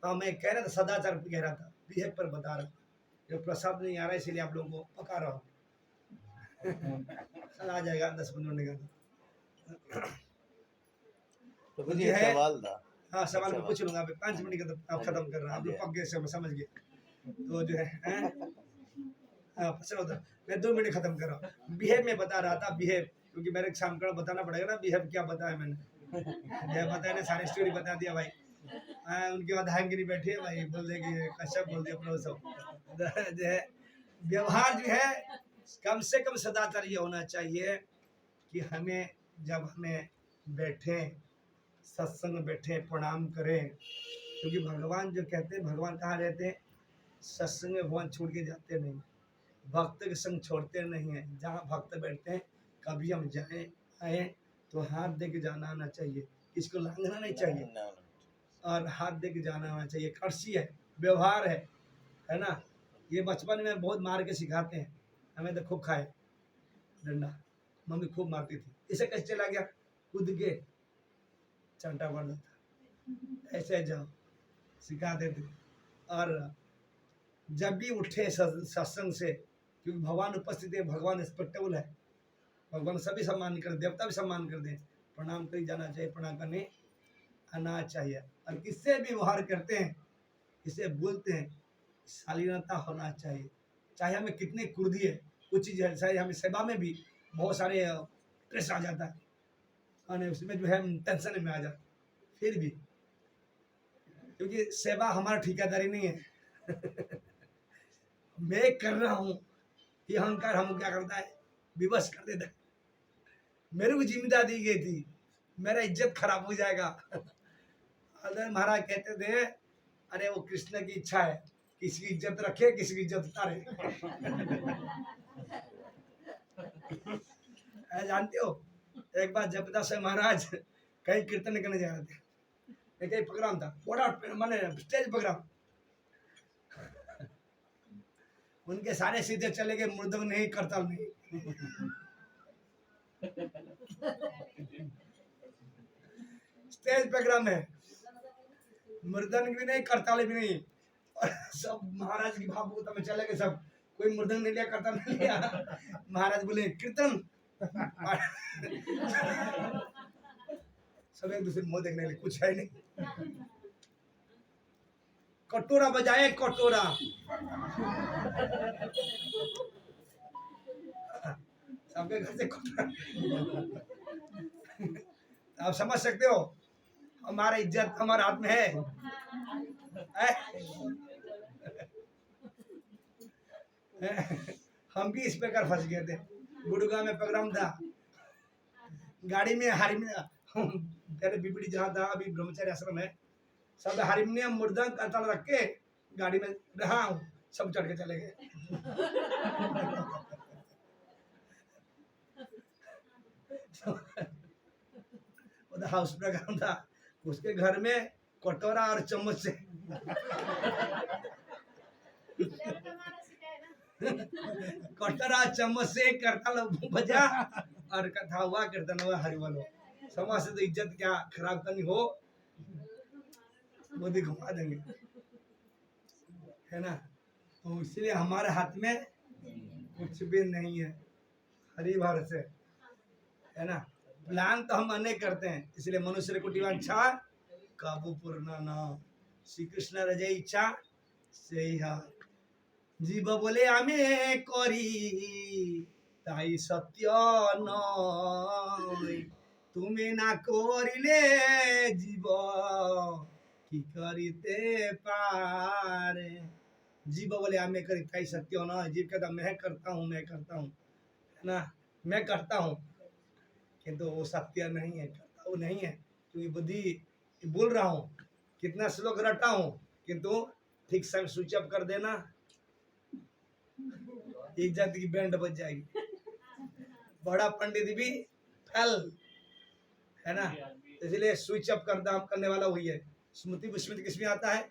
मैं कह रहा था सदाचार पे कह रहा था, बिहेव पर बता रहा था, जो प्रसाद नहीं आ रहा है इसलिए आप लोगों को पका रहा हूँ। कल आ जाएगा 10-15 मिनट का। तो तो मुझे जो एक है सवाल था। हाँ सवाल अच्छा, मैं पूछ लूंगा, अभी 5 मिनट का तो आप खत्म कर रहे हैं, आप लोग पक गए समझ गए। तो जो है हाँ चलो तो मैं 2 मिनट खत्म कर रहा हूँ। बिहेव में बता रहा था, बिहेव, क्योंकि मेरे शाम को बताना पड़ेगा ना बिहेव क्या बताया मैंने। बिहेव बताया ना, सारी स्टोरी बता दिया भाई। उनके बाद हैंगिरी बैठी है भाई, बोल दे कि कश्यप बोल दिया प्रो सब। जो है व्यवहार जो है कम से कम सदाचार ये होना चाहिए कि हमें जब हमें बैठे सत्संग में बैठे प्रणाम करें, क्योंकि भगवान जो कहते हैं, भगवान कहाँ रहते हैं? सत्संग में भगवान छोड़ के जाते नहीं, भक्त के संग छोड़ते नहीं है। जहाँ भक्त बैठते हैं कभी हम जाए आए तो हाथ दे के जाना आना चाहिए, इसको लांघना नहीं चाहिए, और हाथ दे के जाना आना चाहिए। कर्सी है, व्यवहार है ना। ये बचपन में बहुत मार के सिखाते हैं, हमें तो खूब खाए डंडा, मम्मी खूब मारती थी। इसे कैसे चला गया, कूद के चंटा मार देता, ऐसे जाओ सिखा देते। और जब भी उठे सत्संग से, क्योंकि भगवान उपस्थित है, भगवान रिस्पेक्टेबल है, भगवान सभी सम्मान कर, देवता भी सम्मान कर दें, प्रणाम कर जाना चाहिए, प्रणाम करने आना चाहिए। और किससे भी व्यवहार करते हैं, किसे बोलते हैं, शालीनता होना चाहिए। चाहे हमें कितने क्रोधी है, कुछ चीज़ है, चाहे हमें सेवा में भी बहुत सारे स्ट्रेस आ जाता है, और उसमें जो है हम टेंशन में आ जाते, फिर भी क्योंकि सेवा हमारा ठेकेदारी नहीं है। मैं कर रहा हूँ, ये अहंकार हम क्या करता है, विवश कर देता है। मेरे को जिम्मेदारी दी गई थी, मेरा इज्जत खराब हो जाएगा। अगर महाराज कहते थे अरे वो कृष्ण की इच्छा है, किसी की इज्जत रखे किसी की इज्जत उतारे। जानते हो, एक बार जबदास महाराज कहीं कीर्तन करने जा रहे थे, कहीं प्रोग्राम था, बड़ा माने स्टेज प्रोग्राम, उनके सारे सीधे चले गए, मृदंग नहीं, करताल नहीं। स्टेज प्रोग्राम है, मृदंग भी नहीं, करताल भी नहीं, और सब महाराज की भावुकता में चले गए सब। कोई मृदंग नहीं लिया, करताल नहीं लिया। महाराज बोले कीर्तन। सब एक दूसरे मुंह देखने लगे, कुछ है नहीं। कटोरा बजाए, कटोरा। सबके घर से कटोरा। आप समझ सकते हो, हमारा इज्जत हमारे हाथ में है। हम भी इस प्रकार फंस गए थे। गुड़गांव में प्रोग्राम था, गाड़ी में हारमोनियम, मेरे बीबड़ी जहाँ था अभी ब्रह्मचारी आश्रम है, सब हारमोनियम मृदंग करताल रख के गाड़ी में रहा हूँ, सब चढ़ के चले गए। हाउस प्रोग्राम था, उसके घर में कटोरा और चम्मच से कटोरा चम्मच से करताल बजा, और कथा हुआ, कीर्तन हुआ, हरिबोल हो। समाज से तो इज्जत क्या खराब करनी हो, वो भी घुमा देंगे, है ना। तो इसलिए हमारे हाथ में कुछ भी नहीं है, हरि भर से, है ना। प्लान तो हम अनेक करते हैं, इसलिए मनुष्य कुटिवांछा काबू पूर्ण न, श्री कृष्ण रजे इच्छा से जीव बोले आमे करी ताई सत्य नय, তুমি না করিলে জীব কি করিতে পারে। जीव बोले आमे करी ताई सत्य नय, जीव कहता मैं करता हूँ, मैं करता हूँ, है ना, मैं करता हूँ, किंतु वो सत्य नहीं है, करता वो नहीं है, क्योंकि बुद्धि बोल रहा हूँ, कितना श्लोक रटा हूँ, किंतु ठीक संग स्विच अप कर देना, इज्जत की बैंड बज जाएगी। बड़ा पंडित भी फेल, है ना। इसलिए स्विच अप करने वाला वही है। स्मृति विस्मृति किसमें आता है?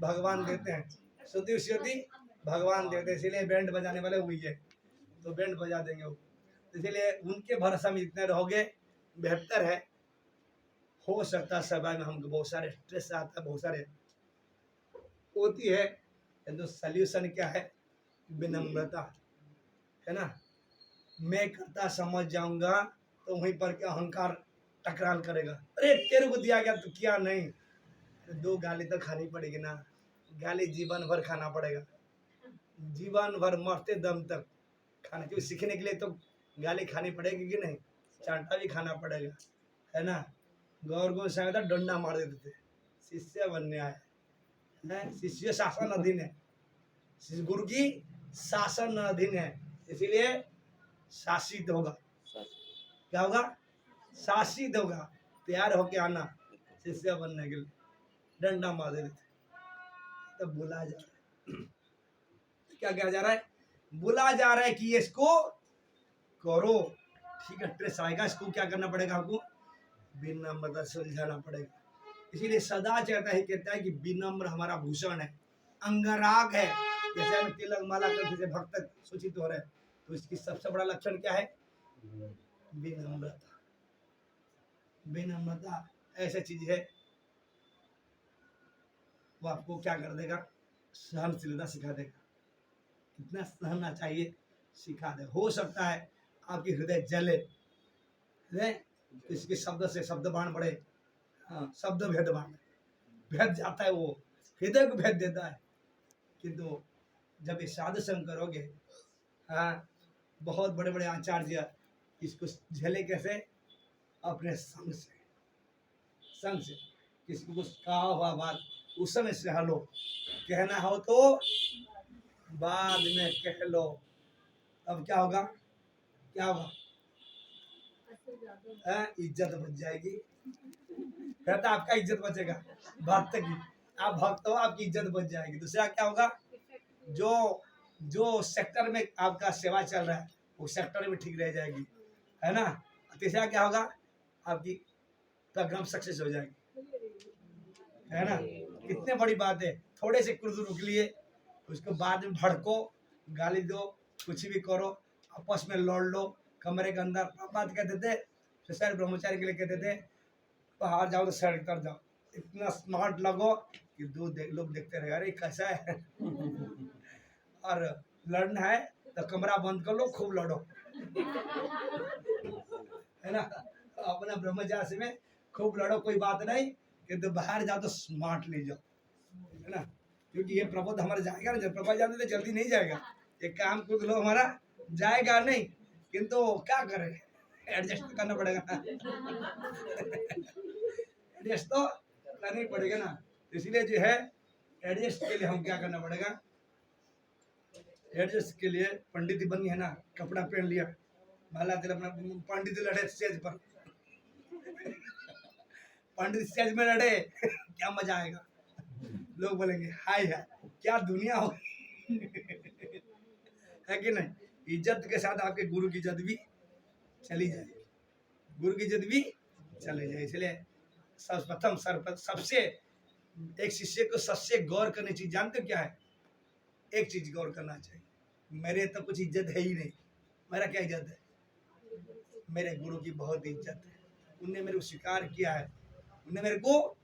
भगवान देते हैं। श्रुति विस्मृति भगवान देते हैं, इसीलिए बैंड बजाने वाले वही है, तो बैंड बजा देंगे वो। इसीलिए उनके भरोसा में जितने रहोगे बेहतर है। हो सकता है सभा में हमको बहुत सारे स्ट्रेस आता है, बहुत सारे होती है, तो सल्यूशन क्या है? विनम्रता है ना। मैं करता समझ जाऊंगा तो वहीं पर क्या अहंकार टकराल करेगा, अरे तेरे को दिया गया तो किया नहीं, तो 2 गाली तो खानी पड़ेगी ना। गाली जीवन भर खाना पड़ेगा, जीवन भर मरते दम तक खाना, क्योंकि सीखने के लिए तो गाली खानी पड़ेगी कि नहीं, चांटा भी खाना पड़ेगा, है ना। गौर गोसाई डंडा मार देते थे, शिष्य बनने आए हैं, शिष्य शासन अधीन है, गुरु की शासन अधीन है, इसीलिए शासित होगा। क्या होगा? शासित होगा। तैयार होके आना शिष्य बनने के लिए। डंडा मार देते थे, तब बुला जा रहा है, क्या क्या जा रहा है? बुला जा रहा है कि इसको करो, ठीक है। स्ट्रेस आएगा, इसको क्या करना पड़ेगा? हमको विनम्रता से सुलझाना पड़ेगा। इसीलिए सदाचार ही कहता है कि विनम्र हमारा भूषण है, अंगराग है। जैसे हम तिलक माला करते से भक्त सूचित हो रहे हैं, तो इसकी सबसे बड़ा लक्षण क्या है? विनम्रता। विनम्रता ऐसा चीज है, वो आपको क्या कर देगा? सहनशीलता सिखा देगा। कितना सहना चाहिए सिखा दे। हो सकता है आपकी हृदय जले, हृदय किसके शब्द से शब्द बाण पड़े, हाँ, शब्द भेद बाण भेद जाता है, वो हृदय को भेद देता है। किंतु जब ये साधु संग करोगे, हाँ, बहुत बड़े बड़े आचार्य इसको झेले कैसे? अपने संग से, संग से। किसी को कुछ कहा हुआ बात उस समय से हलो, कहना हो तो बाद में कह लो, अब क्या होगा? क्या होगा? इज्जत बच जाएगी। कहता आपका इज्जत बचेगा, भक्त की। आप भक्त हो, आपकी इज्जत बच जाएगी। दूसरा क्या होगा? जो सेक्टर में आपका सेवा चल रहा है, वो सेक्टर में ठीक रह जाएगी, है ना। तीसरा क्या होगा? आपकी प्रोग्राम सक्सेस हो जाएगी, है ना। कितने बड़ी बात है। थोड़े से क्रोध रुक लिए, उसको बाद में भड़को, गाली दो, कुछ भी करो, आपस में लड़ लो कमरे के अंदर। बात कहते थे सारे ब्रह्मचारी के लिए, कहते थे बाहर जाओ तो सड़क तर जाओ, इतना स्मार्ट लगो कि लोग देखते रहे, अरे कैसा है। और लड़ना है तो कमरा बंद कर लो, खूब लड़ो, है ना। अपना ब्रह्मचारी में खूब लड़ो, कोई बात नहीं, किंतु बाहर जाओ तो स्मार्ट ले जाओ, है ना। क्योंकि ये प्रबोध हमारा जाएगा ना, जब प्रभा जाते तो जल्दी नहीं जाएगा। एक काम खुद लो, हमारा जाएगा नहीं, किंतु क्या करें, एडजस्ट तो करना पड़ेगा ना। एडजस्ट तो करना ही पड़ेगा ना। इसलिए जो है एडजस्ट के लिए हम क्या करना पड़ेगा? एडजस्ट के लिए पंडित बनी है ना, कपड़ा पहन लिया, माला तिलक, अपना पंडित लड़े स्टेज पर, पंडित स्टेज में लड़े, क्या मजा आएगा। लोग बोलेंगे हाय हाय क्या दुनिया हो, है कि नहीं। इज्जत के साथ आपके गुरु की इज्जत भी चली जाएगी, गुरु की इज्जत भी चली जाए। इसलिए सर्वप्रथम सबसे एक शिष्य को सबसे गौर करने चीज जानते हो क्या है? एक चीज गौर करना चाहिए, मेरे तो कुछ इज्जत है ही नहीं, मेरा क्या इज्जत है? मेरे गुरु की बहुत इज्जत है। उनने मेरे को स्वीकार किया है, उनने मेरे को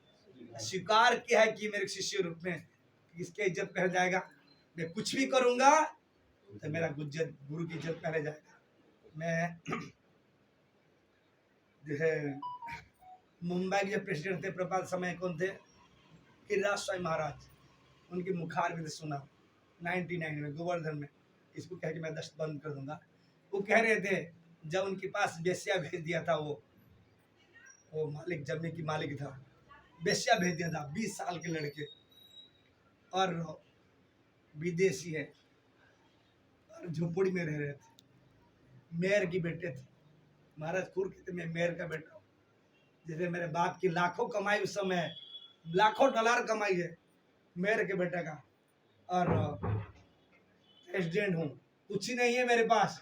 स्वीकार किया है कि मेरे शिष्य रूप में किसके इज्जत पहले जाएगा। मैं कुछ भी करूंगा तो मेरा गुरु की इज्जत पहले जाएगा। मैं जो है मुंबई के जो प्रेसिडेंट थे प्रपात समय, कौन थे? गिरिराज स्वामी महाराज। उनकी मुखार में सुना 99 में गोवर्धन में, इसको कह के मैं दस्त बंद कर दूंगा। वो कह रहे थे जब उनके पास बेस्या भेज दिया था, वो मालिक, जमीन की मालिक था, बेस्या भेज दिया था, 20 साल के लड़के, और विदेशी है, और झोपड़ी में रह रहे थे, मेयर की बेटे थे। महाराज खुद कहते मैं मेयर का बेटा हूँ। जैसे मेरे बाप की लाखों कमाई, उस समय लाखों डॉलर कमाई है मेयर के बेटे का, और प्रेसिडेंट हूँ, कुछ ही नहीं है मेरे पास,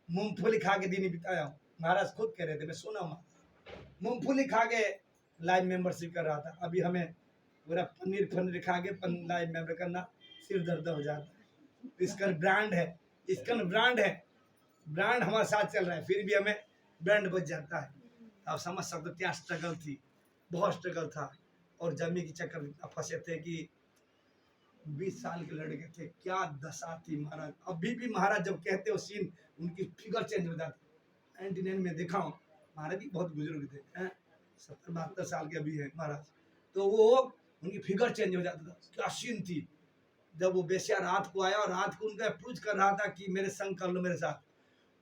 मूंगफली खा के दिन बिताया हूँ। महाराज खुद कह रहे थे, मैं सुना हूँ। मूंगफली खा के लाइव मेंबरशिप कर रहा था। अभी हमें पूरा पनीर फनीर खा के लाइव मेंबर करना सिर दर्द हो जाता है। इसका ब्रांड है, इसका ब्रांड है, ब्रांड हमारे साथ चल रहा है, फिर भी हमें ब्रांड बच जाता है। आप समझ सकते हो क्या स्ट्रगल थी, बहुत स्ट्रगल था। और जमी के चक्कर में इतना फंसे थे कि 20 साल के लड़के थे, क्या दशा थी महाराज। अभी भी महाराज जब कहते हो सीन, उनकी फिगर चेंज हो जाती। 99 में देखा हूँ, महाराज भी बहुत बुजुर्ग थे, 70-72 साल के अभी है महाराज। तो वो उनकी फिगर चेंज हो जाता था, क्या सीन थी। जब वो बेसिया रात को आया और रात को उनका अप्रोच कर रहा था कि मेरे संग कर लो मेरे साथ,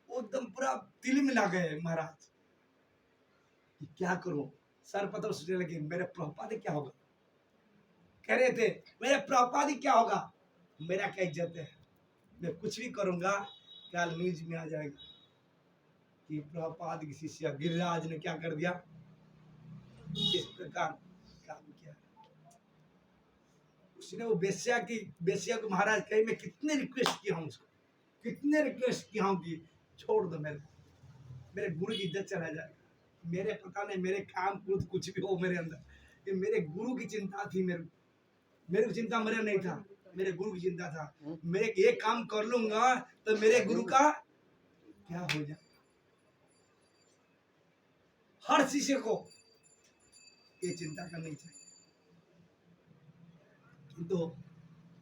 वो एकदम पूरा दिल में लग गए महाराज कि क्या करूं। सर पता सोचने लगे मेरे प्रभुपाद क्या होगा। कह रहे थे मेरे प्रभुपाद क्या होगा, मेरा क्या इज्जत है, मैं कुछ भी करूंगा कल न्यूज में आ जाएगा कि प्रभुपाद की शिष्य गिरिराज ने क्या कर दिया, इस प्रकार काम किया। उसने वो बेस्या को महाराज कही, मैं कितने रिक्वेस्ट किया हूँ उसको, कितने रिक्वेस्ट किया हूँ कि छोड़ दो मेरे गुरु की इज्जत चला जाएगा। मेरे पता नहीं मेरे काम क्रोध कुछ भी हो मेरे अंदर, कि मेरे गुरु की चिंता थी। मेरे को चिंता मेरा नहीं था, मेरे गुरु की चिंता था। मैं एक काम कर लूंगा तो मेरे गुरु का क्या हो जाए। हर शिष्य को ये चिंता करनी चाहिए। तो